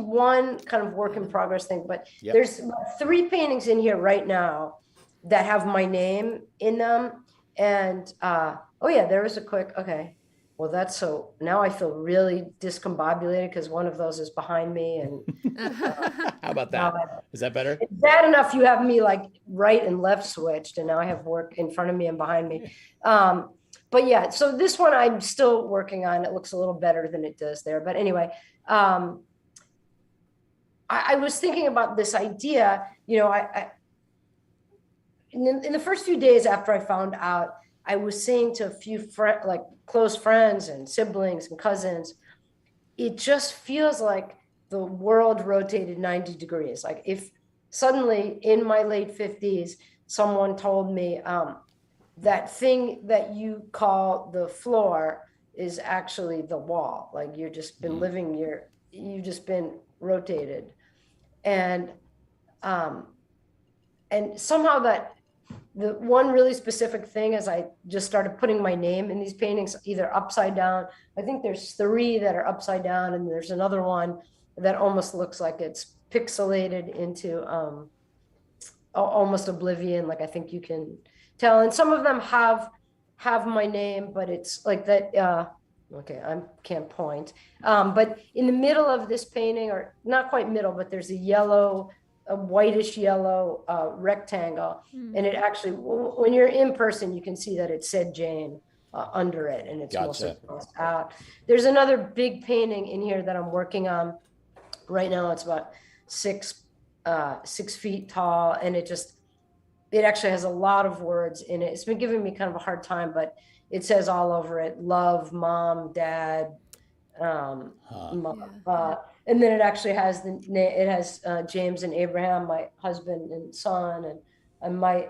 [SPEAKER 3] one kind of work in progress thing, but
[SPEAKER 2] Yep.
[SPEAKER 3] there's 3 paintings in here right now that have my name in them. And oh yeah, there was a quick, okay. Well, so now I feel really discombobulated because one of those is behind me. And
[SPEAKER 2] How about that? Is that better?
[SPEAKER 3] it's bad enough you have me like right and left switched, and now I have work in front of me and behind me. But yeah, so this one I'm still working on. It looks a little better than it does there. But anyway, I was thinking about this idea, in the first few days after I found out, I was saying to a few like close friends and siblings and cousins, it just feels like the world rotated 90 degrees. Like if suddenly in my late 50s, someone told me that thing that you call the floor is actually the wall. Like you've just been you've just been rotated. And somehow that the one really specific thing is I just started putting my name in these paintings, either upside down. I think there's 3 that are upside down, and there's another one that almost looks like it's pixelated into almost oblivion. Like I think you can tell. And some of them have my name, but it's like that. Okay, I can't point. But in the middle of this painting, or not quite middle, but there's a whitish yellow rectangle. And it actually, when you're in person, you can see that it said Jane under it, and it's mostly crossed out. There's another big painting in here that I'm working on right now. It's about 6 feet tall, and it actually has a lot of words in it. It's been giving me kind of a hard time, but it says all over it, love, mom, dad,
[SPEAKER 2] Huh.
[SPEAKER 3] And then it actually has it has James and Abraham, my husband and son, and my,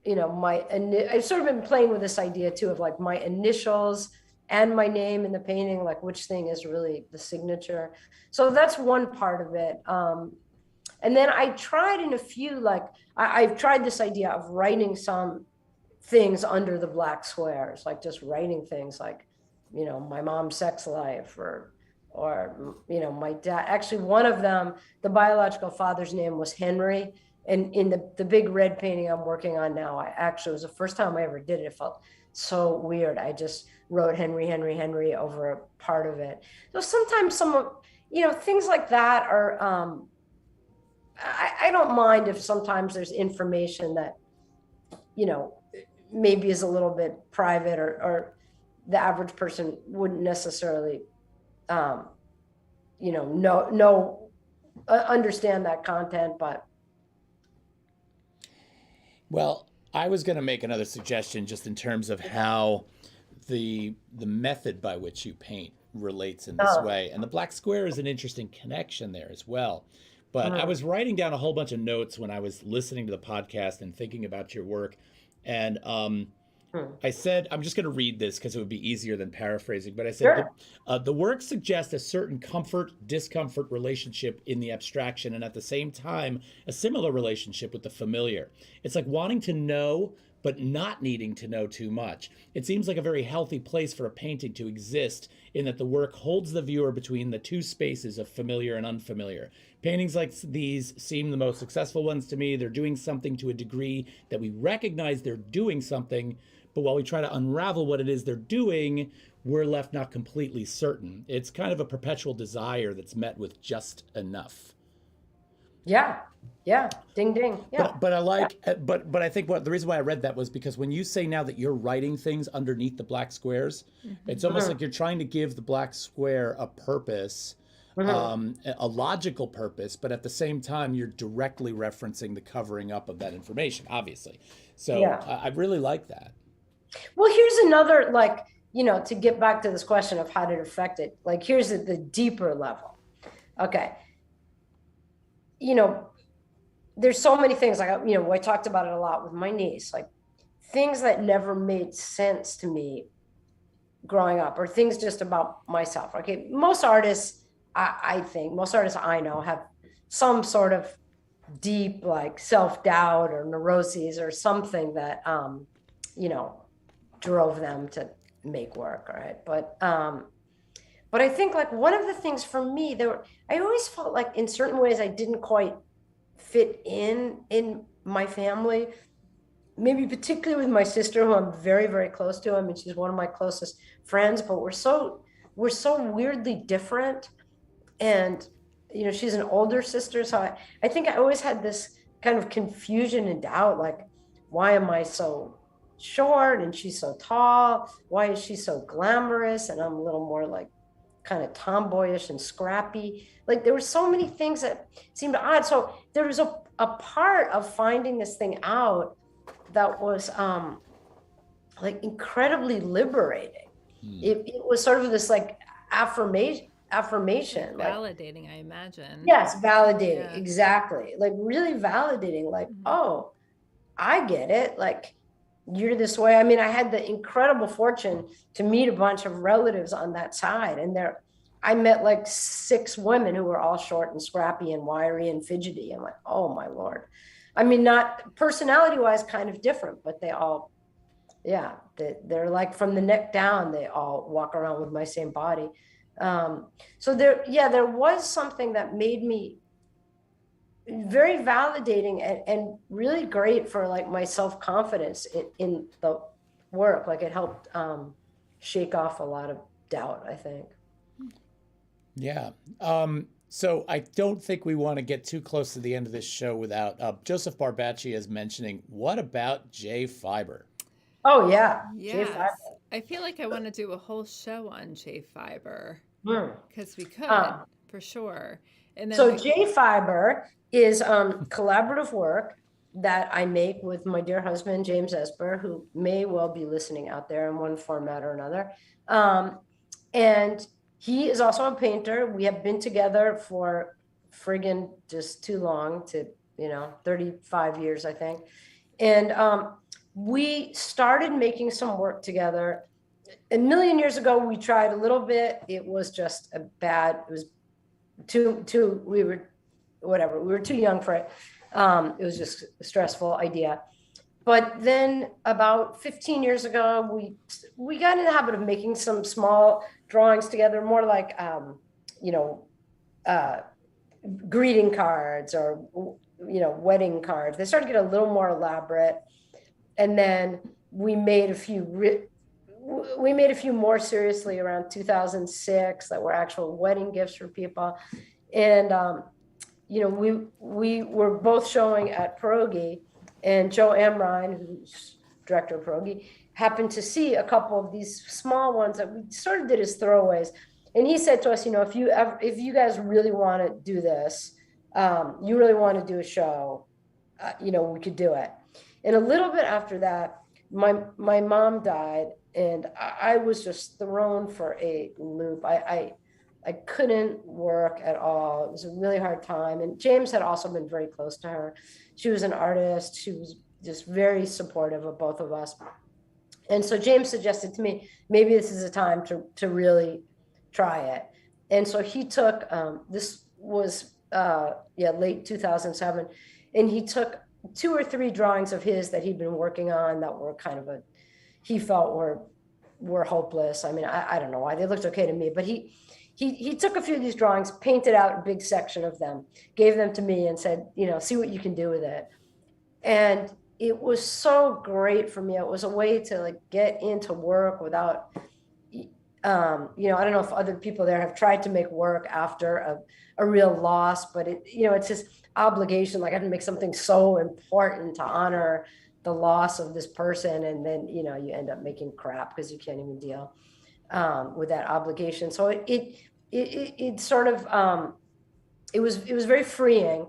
[SPEAKER 3] I've sort of been playing with this idea too of like my initials and my name in the painting, like which thing is really the signature. So that's one part of it. And then I tried in a few, like I've tried this idea of writing some things under the black squares, like just writing things like, my mom's sex life, or my dad. Actually, one of them, the biological father's name was Henry. And in the big red painting I'm working on now, it was the first time I ever did it. It felt so weird. I just wrote Henry, Henry, Henry over a part of it. So sometimes things like that are, I don't mind if sometimes there's information that, maybe is a little bit private, or the average person wouldn't necessarily, understand that content, but.
[SPEAKER 2] Well, I was going to make another suggestion just in terms of how the method by which you paint relates in this way. And the black square is an interesting connection there as well. But I was writing down a whole bunch of notes when I was listening to the podcast and thinking about your work. And I said, I'm just going to read this because it would be easier than paraphrasing. But I said,
[SPEAKER 3] Sure.
[SPEAKER 2] the work suggests a certain comfort, discomfort relationship in the abstraction, and at the same time, a similar relationship with the familiar. It's like wanting to know, but not needing to know too much. It seems like a very healthy place for a painting to exist, in that the work holds the viewer between the two spaces of familiar and unfamiliar. Paintings like these seem the most successful ones to me. They're doing something to a degree that we recognize they're doing something, but while we try to unravel what it is they're doing, we're left not completely certain. It's kind of a perpetual desire that's met with just enough.
[SPEAKER 3] Yeah. Ding, ding. Yeah.
[SPEAKER 2] But I like, but I think the reason why I read that was because when you say now that you're writing things underneath the black squares, it's almost like you're trying to give the black square a purpose, a logical purpose, but at the same time, you're directly referencing the covering up of that information, obviously. So I really like that.
[SPEAKER 3] Well, here's another, like, to get back to this question of how did it affect it, like, here's the deeper level. Okay. There's so many things, like, I talked about it a lot with my niece, like things that never made sense to me growing up, or things just about myself. Okay. Most artists, I think most artists I know have some sort of deep, like, self-doubt or neuroses or something that, drove them to make work. Right. But I think, like, one of the things for me, I always felt like in certain ways I didn't quite fit in my family, maybe particularly with my sister, who I'm very, very close to. I mean, she's one of my closest friends, but we're so weirdly different. And, she's an older sister. So I think I always had this kind of confusion and doubt, like, why am I so short and she's so tall? Why is she so glamorous and I'm a little more, like, kind of tomboyish and scrappy? Like, there were so many things that seemed odd. So there was a part of finding this thing out that was like incredibly liberating. It was sort of this, like, affirmation,
[SPEAKER 1] validating, I imagine.
[SPEAKER 3] Yes, validating. Exactly. Like, really validating, like, oh, I get it. Like, you're this way. I mean, I had the incredible fortune to meet a bunch of relatives on that side. And I met like 6 women who were all short and scrappy and wiry and fidgety. I'm like, oh my Lord. I mean, not personality wise, kind of different, but they all, they're like from the neck down, they all walk around with my same body. So there was something that made me very validating and really great for, like, my self-confidence in the work. Like, it helped shake off a lot of doubt, I think.
[SPEAKER 2] Yeah. So I don't think we want to get too close to the end of this show without Joseph Barbacci as mentioning, what about Jay Fiber?
[SPEAKER 3] Oh, yeah.
[SPEAKER 1] Yes. I feel like I want to do a whole show on Jay Fiber, because we could, for sure. And then
[SPEAKER 3] so Jay Fiber is collaborative work that I make with my dear husband, James Esper, who may well be listening out there in one format or another. And he is also a painter. We have been together for friggin' just too long to, 35 years, I think. And we started making some work together. A million years ago, we tried a little bit. It was just it was we were too young for it. It was just a stressful idea. But then about 15 years ago, we got in the habit of making some small drawings together, more like, greeting cards or, wedding cards. They started to get a little more elaborate. And then we made a few more seriously around 2006 that were actual wedding gifts for people. And, we were both showing at Pierogi, and Joe Amrine, who's director of Pierogi, happened to see a couple of these small ones that we sort of did as throwaways. And he said to us, if you guys really want to do this, you really want to do a show, we could do it. And a little bit after that, my mom died, and I was just thrown for a loop. I couldn't work at all. It was a really hard time. And James had also been very close to her. She was an artist. She was just very supportive of both of us. And so James suggested to me, maybe this is a time to really try it. And so he took, this was late 2007, and he took 2 or 3 drawings of his that he'd been working on that were kind of he felt were hopeless. I mean, I don't know why. They looked okay to me, but he took a few of these drawings, painted out a big section of them, gave them to me, and said, see what you can do with it. And it was so great for me. It was a way to get into work without, I don't know if other people there have tried to make work after a real loss, but it's this obligation. I had to make something so important to honor the loss of this person. And then, you end up making crap because you can't even deal with that obligation. So it sort of, it was very freeing.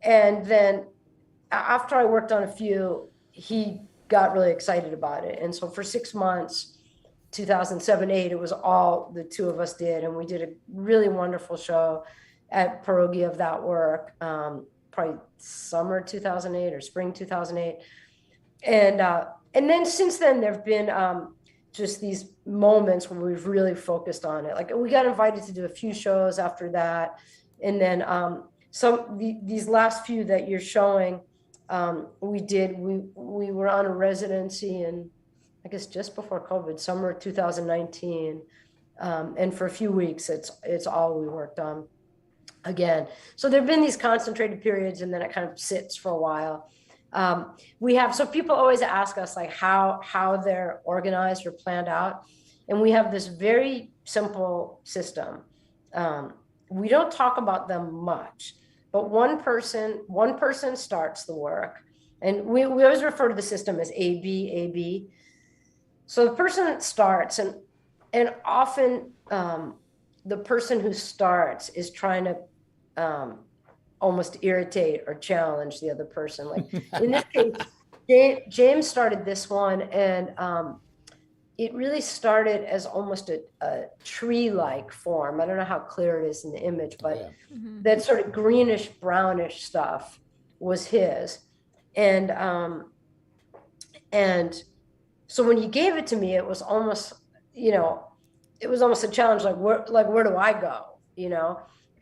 [SPEAKER 3] And then after I worked on a few, he got really excited about it. And so for 6 months, 2007, 2008, it was all the two of us did. And we did a really wonderful show at Pierogi of that work, probably summer 2008 or spring 2008. And then since then, there've been just these moments where we've really focused on it. We got invited to do a few shows after that. And then these last few that you're showing, we were on a residency in, I guess, just before COVID, summer 2019. And for a few weeks, it's all we worked on again. So there've been these concentrated periods, and then it kind of sits for a while. So people always ask us how they're organized or planned out. And we have this very simple system. We don't talk about them much, but one person starts the work. And we always refer to the system as AB. So the person that starts, and often the person who starts is trying to almost irritate or challenge the other person. In this case, James started this one, and it really started as almost a tree-like form. I don't know how clear it is in the image, but that sort of greenish, brownish stuff was his. And so when he gave it to me, it was almost, a challenge. Where do I go?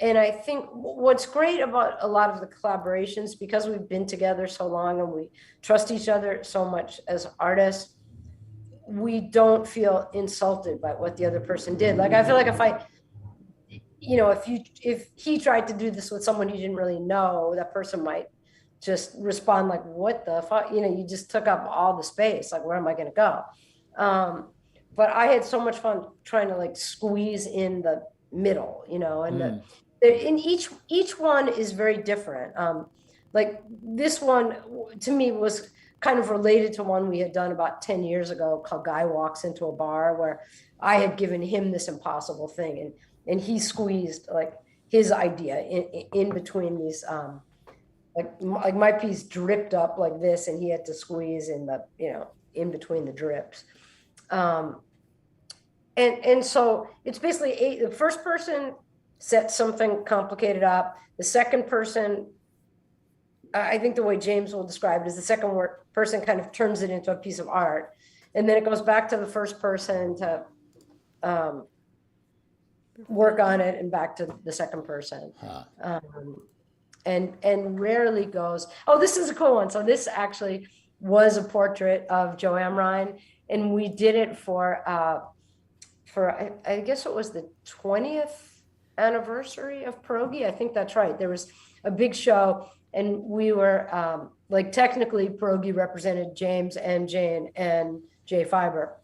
[SPEAKER 3] And I think what's great about a lot of the collaborations, because we've been together so long and we trust each other so much as artists, we don't feel insulted by what the other person did. I feel like if he tried to do this with someone he didn't really know, that person might just respond like, what the fuck? You just took up all the space. Where am I going to go? But I had so much fun trying to squeeze in the middle, and in each one is very different. This one to me was kind of related to one we had done about 10 years ago called Guy Walks Into a Bar, where I had given him this impossible thing, and he squeezed his idea in between these, my piece dripped up like this, and he had to squeeze in the, in between the drips. and so it's basically the first person sets something complicated up. The second person, I think the way James will describe it is the second person kind of turns it into a piece of art. And then it goes back to the first person to work on it, and back to the second person. And rarely goes, oh, this is a cool one. So this actually was a portrait of Joanne Ryan, and we did it for I guess it was the 20th anniversary of Pierogi. I think that's right. There was a big show, and we were like, technically Pierogi represented James and Jane and Jay Fiber.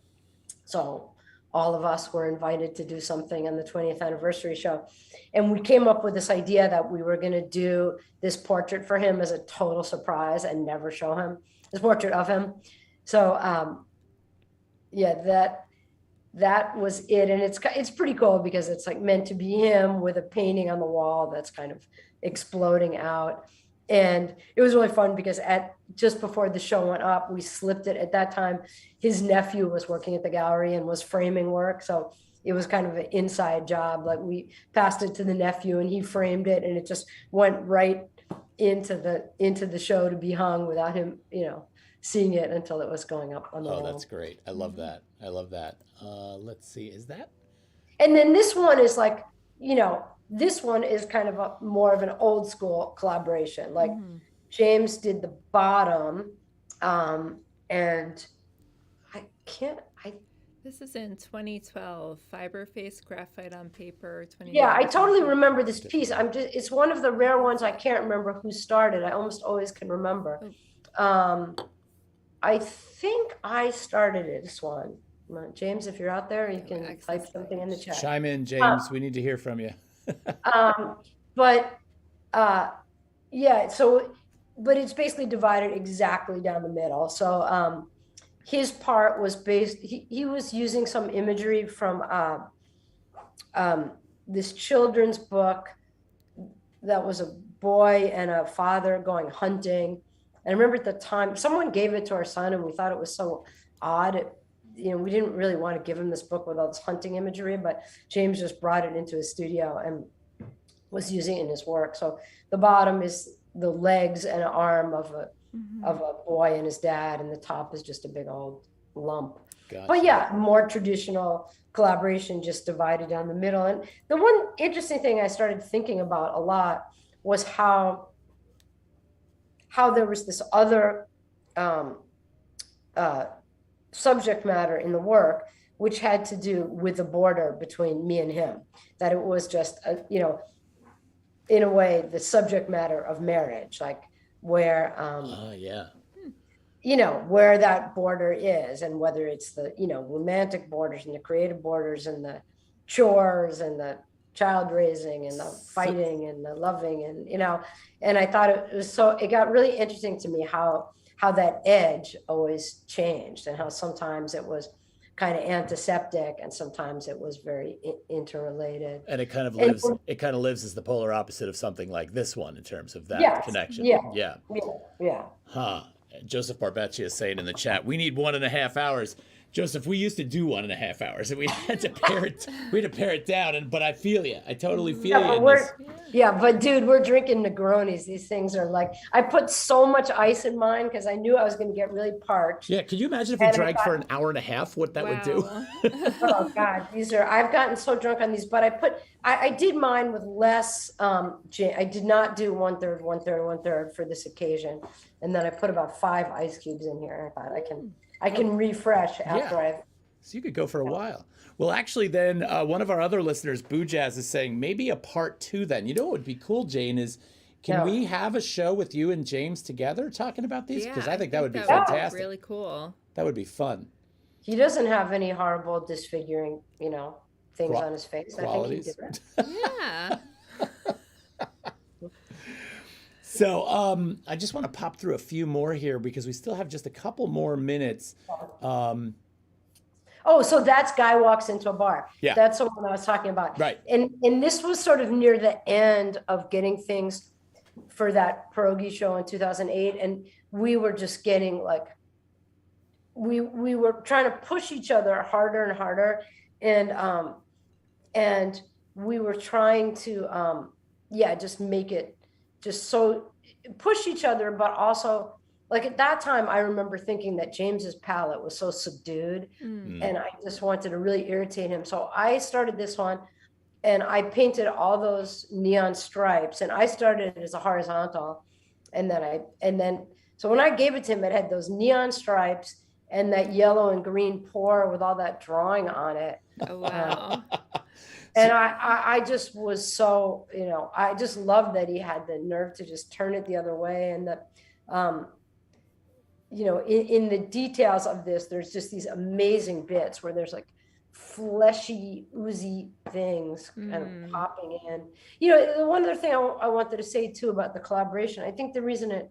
[SPEAKER 3] So all of us were invited to do something on the 20th anniversary show. And we came up with this idea that we were going to do this portrait for him as a total surprise and never show him this portrait of him. So yeah, that was it. And it's pretty cool because it's like meant to be him with a painting on the wall that's kind of exploding out. And it was really fun because just before the show went up, we slipped it. At that time, his nephew was working at the gallery and was framing work. So it was kind of an inside job. Like, we passed it to the nephew and he framed it, and it just went right into the show to be hung without him, seeing it until it was going up on the wall.
[SPEAKER 2] Oh, that's great. I love that. Let's see. Is that?
[SPEAKER 3] And then this one is like, this one is kind of more of an old school collaboration. Like, James did the bottom, and
[SPEAKER 1] This is in 2012, fiber face graphite on paper.
[SPEAKER 3] Yeah, I totally remember this piece. It's one of the rare ones I can't remember who started. I almost always can remember. I think I started this one. James, if you're out there, you can type something in the chat.
[SPEAKER 2] Chime in, James. We need to hear from you.
[SPEAKER 3] Yeah, so, but it's basically divided exactly down the middle. So his part was he was using some imagery from this children's book that was a boy and a father going hunting. And I remember at the time, someone gave it to our son, and we thought it was so odd. We didn't really want to give him this book with all this hunting imagery, but James just brought it into his studio and was using it in his work. So the bottom is the legs and an arm of a boy and his dad, and the top is just a big old lump. Gotcha. But yeah, more traditional collaboration, just divided down the middle. And the one interesting thing I started thinking about a lot was how there was this other subject matter in the work, which had to do with the border between me and him, that it was just, in a way, the subject matter of marriage, like where, where that border is, and whether it's the, romantic borders and the creative borders and the chores and the child raising and the fighting and the loving, and I thought it got really interesting to me how that edge always changed, and how sometimes it was kind of antiseptic and sometimes it was very interrelated.
[SPEAKER 2] And it kind of lives as the polar opposite of something like this one in terms of that connection. Yeah. Huh. Joseph Barbeccia is saying in the chat, we need 1.5 hours. Joseph, we used to do 1.5 hours, and we had to pare it down. But I feel you. I totally feel you.
[SPEAKER 3] But dude, we're drinking Negronis. These things are like, I put so much ice in mine because I knew I was going to get really parched.
[SPEAKER 2] Yeah, could you imagine if we drank for an hour and a half? What that would do?
[SPEAKER 3] Oh God, I've gotten so drunk on these. But I did mine with less. I did not do 1/3, 1/3, 1/3 for this occasion, and then I put about 5 ice cubes in here. And I thought I can refresh after
[SPEAKER 2] So you could go for a while. Well, actually, then one of our other listeners, Boo Jazz, is saying maybe a part 2 then. You know what would be cool, Jane, is can we have a show with you and James together talking about these? Because I think that would be fantastic.
[SPEAKER 1] Really cool.
[SPEAKER 2] That would be fun.
[SPEAKER 3] He doesn't have any horrible disfiguring, things on his face.
[SPEAKER 2] Qualities.
[SPEAKER 3] I think he did
[SPEAKER 1] Yeah.
[SPEAKER 2] So I just want to pop through a few more here because we still have just a couple more minutes.
[SPEAKER 3] So that's Guy Walks into a Bar. Yeah. That's the one I was talking about.
[SPEAKER 2] Right.
[SPEAKER 3] And this was sort of near the end of getting things for that Pierogi show in 2008. And we were just getting like, we were trying to push each other harder and harder And we were trying to just make it just so push each other, but also like at that time I remember thinking that James's palette was so subdued and I just wanted to really irritate him. So I started this one and I painted all those neon stripes, and I started it as a horizontal, and then so when I gave it to him, it had those neon stripes and that yellow and green pour with all that drawing on it.
[SPEAKER 1] Oh, wow.
[SPEAKER 3] And I just was so, I just loved that he had the nerve to just turn it the other way. And in the details of this, there's just these amazing bits where there's like fleshy, oozy things kind of popping in. One other thing I wanted to say too about the collaboration, I think the reason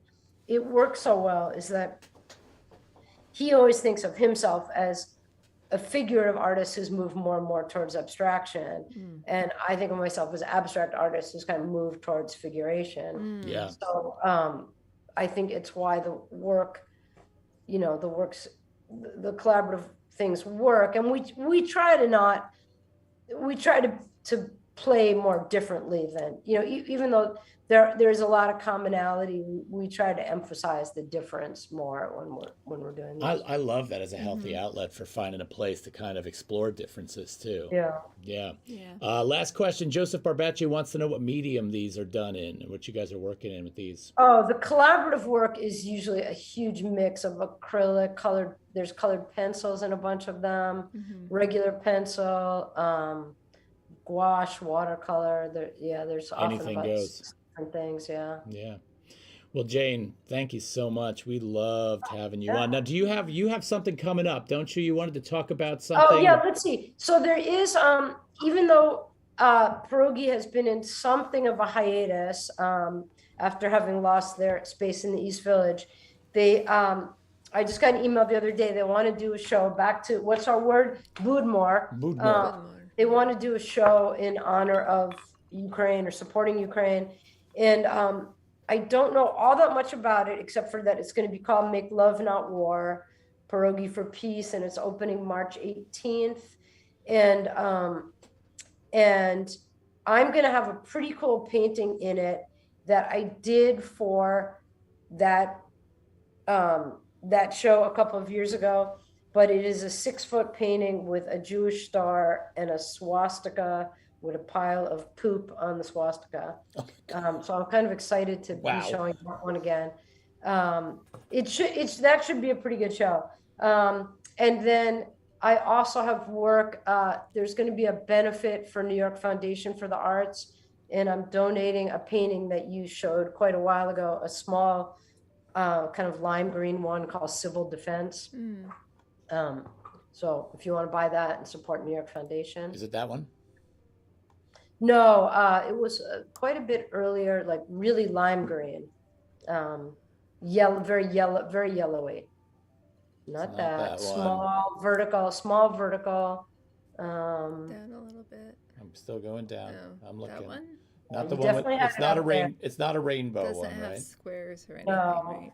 [SPEAKER 3] it works so well is that he always thinks of himself as a figurative artist who's moved more and more towards abstraction. And I think of myself as abstract artist who's kind of moved towards figuration.
[SPEAKER 2] Yeah.
[SPEAKER 3] So I think it's why the collaborative things work. And we try to play more differently than, even though there's a lot of commonality, we try to emphasize the difference more when we're doing this.
[SPEAKER 2] I love that as a healthy outlet for finding a place to kind of explore differences too.
[SPEAKER 3] Yeah.
[SPEAKER 2] Last question. Joseph Barbacci wants to know what medium these are done in and what you guys are working in with these.
[SPEAKER 3] Oh, the collaborative work is usually a huge mix of acrylic, there's colored pencils in a bunch of them, regular pencil, gouache, watercolor. There's often
[SPEAKER 2] Anything
[SPEAKER 3] about
[SPEAKER 2] goes.
[SPEAKER 3] Things. Yeah.
[SPEAKER 2] Well, Jane, thank you so much. We loved having you on. Now, do you have something coming up, don't you? You wanted to talk about something?
[SPEAKER 3] Oh yeah, let's see. So there is, even though Pierogi has been in something of a hiatus after having lost their space in the East Village, they I just got an email the other day. They want to do a show back to, what's our word? Budmore. They want to do a show in honor of Ukraine or supporting Ukraine. And I don't know all that much about it, except for that it's going to be called Make Love Not War, Pierogi for Peace, and it's opening March 18th. And I'm going to have a pretty cool painting in it that I did for that show a couple of years ago, but it is a 6-foot painting with a Jewish star and a swastika with a pile of poop on the swastika. So I'm kind of excited to be showing that one again. That should be a pretty good show. And then I also have work, there's going to be a benefit for New York Foundation for the Arts, and I'm donating a painting that you showed quite a while ago, a small kind of lime green one called Civil Defense. So if you want to buy that and support New York Foundation.
[SPEAKER 2] Is it that one?
[SPEAKER 3] No, it was quite a bit earlier, like really lime green, yellow, very yellowy. Not that small vertical.
[SPEAKER 1] Down a little bit.
[SPEAKER 2] I'm still going down. I'm looking.
[SPEAKER 1] That one?
[SPEAKER 2] Not the one. It's not a rain. It's not a rainbow
[SPEAKER 1] Doesn't
[SPEAKER 2] one,
[SPEAKER 1] have
[SPEAKER 2] right?
[SPEAKER 1] squares or anything,
[SPEAKER 3] No.
[SPEAKER 1] right?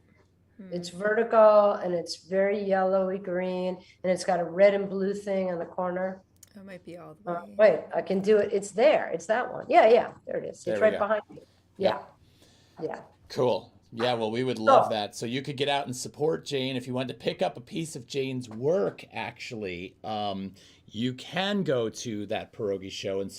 [SPEAKER 3] It's vertical and it's very yellowy green, and it's got a red and blue thing on the corner.
[SPEAKER 1] It might be all the way.
[SPEAKER 3] Wait, I can do it. It's there. It's that one. Yeah, there it is.
[SPEAKER 2] There
[SPEAKER 3] It's
[SPEAKER 2] we
[SPEAKER 3] right
[SPEAKER 2] go.
[SPEAKER 3] behind you. Yeah.
[SPEAKER 2] Cool. Yeah, well, we would love that. So you could get out and support Jane. If you wanted to pick up a piece of Jane's work, actually, you can go to that Pierogi show and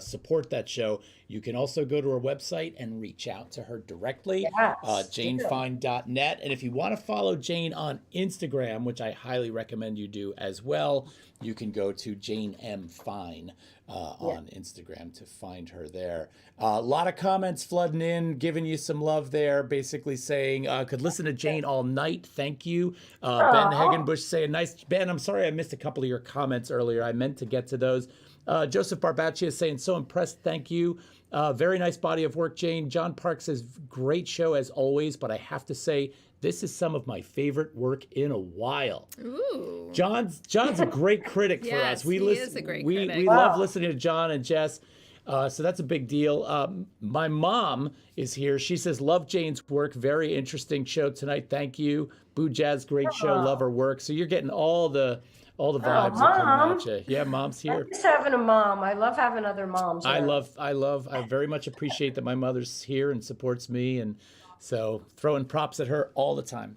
[SPEAKER 2] support that show. You can also go to her website and reach out to her directly, janefine.net. And if you want to follow Jane on Instagram, which I highly recommend you do as well, you can go to Jane M. Fine on Instagram to find her there. A lot of comments flooding in, giving you some love there, basically saying, could listen to Jane all night. Thank you. Ben Hagenbush saying, nice. Ben, I'm sorry I missed a couple of your comments earlier. I meant to get to those. Joseph Barbacci is saying, so impressed. Thank you. Very nice body of work, Jane. John Park says, great show as always, but I have to say, this is some of my favorite work in a while.
[SPEAKER 1] Ooh.
[SPEAKER 2] John's a great critic for us.
[SPEAKER 1] He is a great critic.
[SPEAKER 2] We love listening to John and Jess. So that's a big deal. My mom is here. She says, love Jane's work. Very interesting show tonight. Thank you. Boo Jazz, great show. Love her work. So you're getting all the All the
[SPEAKER 3] Oh,
[SPEAKER 2] vibes are coming
[SPEAKER 3] Mom.
[SPEAKER 2] at you. Yeah, mom's here.
[SPEAKER 3] Nice having a mom. I love having other moms
[SPEAKER 2] I
[SPEAKER 3] around.
[SPEAKER 2] I very much appreciate that my mother's here and supports me, and so throwing props at her all the time.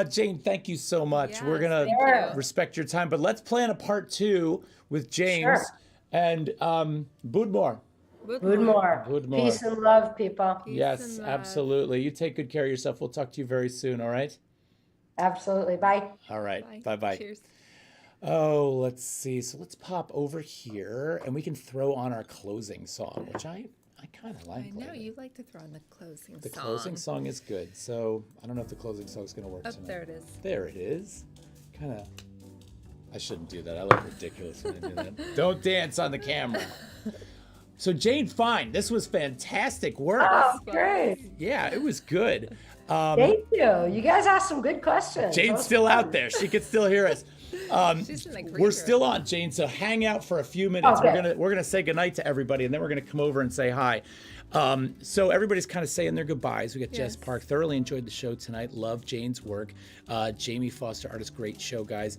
[SPEAKER 2] Jane, thank you so much. We're
[SPEAKER 1] Yes,
[SPEAKER 2] gonna
[SPEAKER 1] thank
[SPEAKER 3] Sure.
[SPEAKER 1] you.
[SPEAKER 2] respect your time, but let's plan a part 2 with James
[SPEAKER 3] Sure.
[SPEAKER 2] and Budmore.
[SPEAKER 1] Good
[SPEAKER 3] Good
[SPEAKER 1] morning.
[SPEAKER 3] more.
[SPEAKER 2] Good more.
[SPEAKER 3] Peace and love, people.
[SPEAKER 1] Peace
[SPEAKER 2] Yes,
[SPEAKER 1] and love.
[SPEAKER 2] absolutely. You take good care of yourself. We'll talk to you very soon. All right.
[SPEAKER 3] Absolutely. Bye.
[SPEAKER 2] All right.
[SPEAKER 1] Bye.
[SPEAKER 2] Bye bye.
[SPEAKER 1] Cheers.
[SPEAKER 2] Oh, let's see. So let's pop over here and we can throw on our closing song, which I kind of like.
[SPEAKER 1] I know
[SPEAKER 2] lately.
[SPEAKER 1] you like to throw in the closing
[SPEAKER 2] The
[SPEAKER 1] song.
[SPEAKER 2] closing song is good. So I don't know if the closing song is going to work
[SPEAKER 1] Oh,
[SPEAKER 2] tonight.
[SPEAKER 1] there it is.
[SPEAKER 2] There it is. Kind of. I shouldn't do that. I look ridiculous when I do that. Don't dance on the camera. So Jane, fine. This was fantastic work.
[SPEAKER 3] Oh, great.
[SPEAKER 2] Yeah, it was good.
[SPEAKER 3] Thank you. You guys asked some good questions. That
[SPEAKER 2] Jane's
[SPEAKER 3] was
[SPEAKER 2] still
[SPEAKER 3] fun.
[SPEAKER 2] out there. She can still hear us.
[SPEAKER 1] She's in the green
[SPEAKER 2] We're
[SPEAKER 1] room.
[SPEAKER 2] still on, Jane. So hang out for a few minutes.
[SPEAKER 3] Okay.
[SPEAKER 2] We're gonna say goodnight to everybody, and then we're gonna come over and say hi. So everybody's kind of saying their goodbyes. We got Jess
[SPEAKER 1] Yes.
[SPEAKER 2] Park. Thoroughly enjoyed the show tonight. Love Jane's work. Jamie Foster, artist, great show, guys.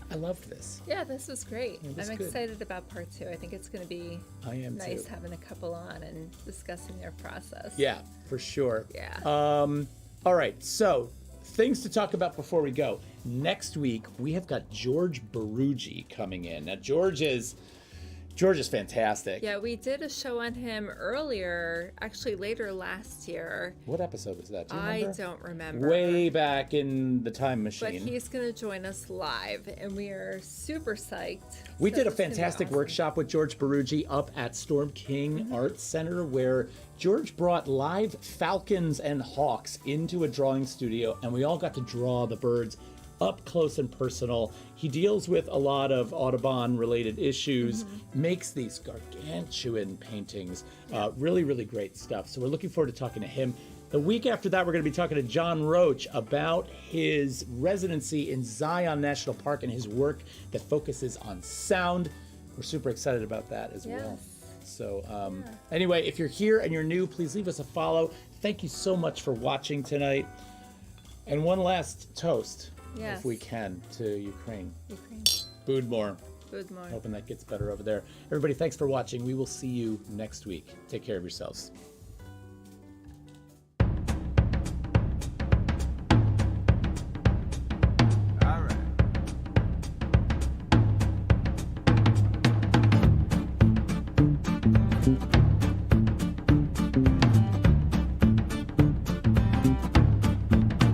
[SPEAKER 2] I loved this.
[SPEAKER 1] Yeah, this was great.
[SPEAKER 2] was
[SPEAKER 1] I'm
[SPEAKER 2] good.
[SPEAKER 1] excited about part 2. I think it's going to be
[SPEAKER 2] I am
[SPEAKER 1] nice
[SPEAKER 2] too.
[SPEAKER 1] having a couple on and discussing their process.
[SPEAKER 2] Yeah, for sure.
[SPEAKER 1] Yeah.
[SPEAKER 2] All right, so things to talk about before we go. Next week we have got George Barugi coming in. Now George is fantastic.
[SPEAKER 1] Yeah, we did a show on him earlier, actually later last year.
[SPEAKER 2] What episode was that? Do you
[SPEAKER 1] I
[SPEAKER 2] remember?
[SPEAKER 1] don't remember.
[SPEAKER 2] Way back in the time
[SPEAKER 1] But
[SPEAKER 2] machine.
[SPEAKER 1] he's going to join us live, and we are super psyched.
[SPEAKER 2] We
[SPEAKER 1] So
[SPEAKER 2] did a
[SPEAKER 1] it's gonna be
[SPEAKER 2] fantastic
[SPEAKER 1] awesome.
[SPEAKER 2] workshop with George Barugi up at Storm King Arts Center, where George brought live falcons and hawks into a drawing studio, and we all got to draw the birds up close and personal. He deals with a lot of Audubon related issues, makes these gargantuan paintings. Really, really great stuff. So we're looking forward to talking to him. The week after that, we're going to be talking to John Roach about his residency in Zion National Park and his work that focuses on sound. We're super excited about that as well.
[SPEAKER 1] Yes.
[SPEAKER 2] So anyway, if you're here and you're new, please leave us a follow. Thank you so much for watching tonight. And one last toast,
[SPEAKER 1] Yes.
[SPEAKER 2] if we can, to Ukraine.
[SPEAKER 1] Ukraine.
[SPEAKER 2] Budmore.
[SPEAKER 1] Good morning.
[SPEAKER 2] Hoping that gets better over there. Everybody, thanks for watching. We will see you next week. Take care of yourselves.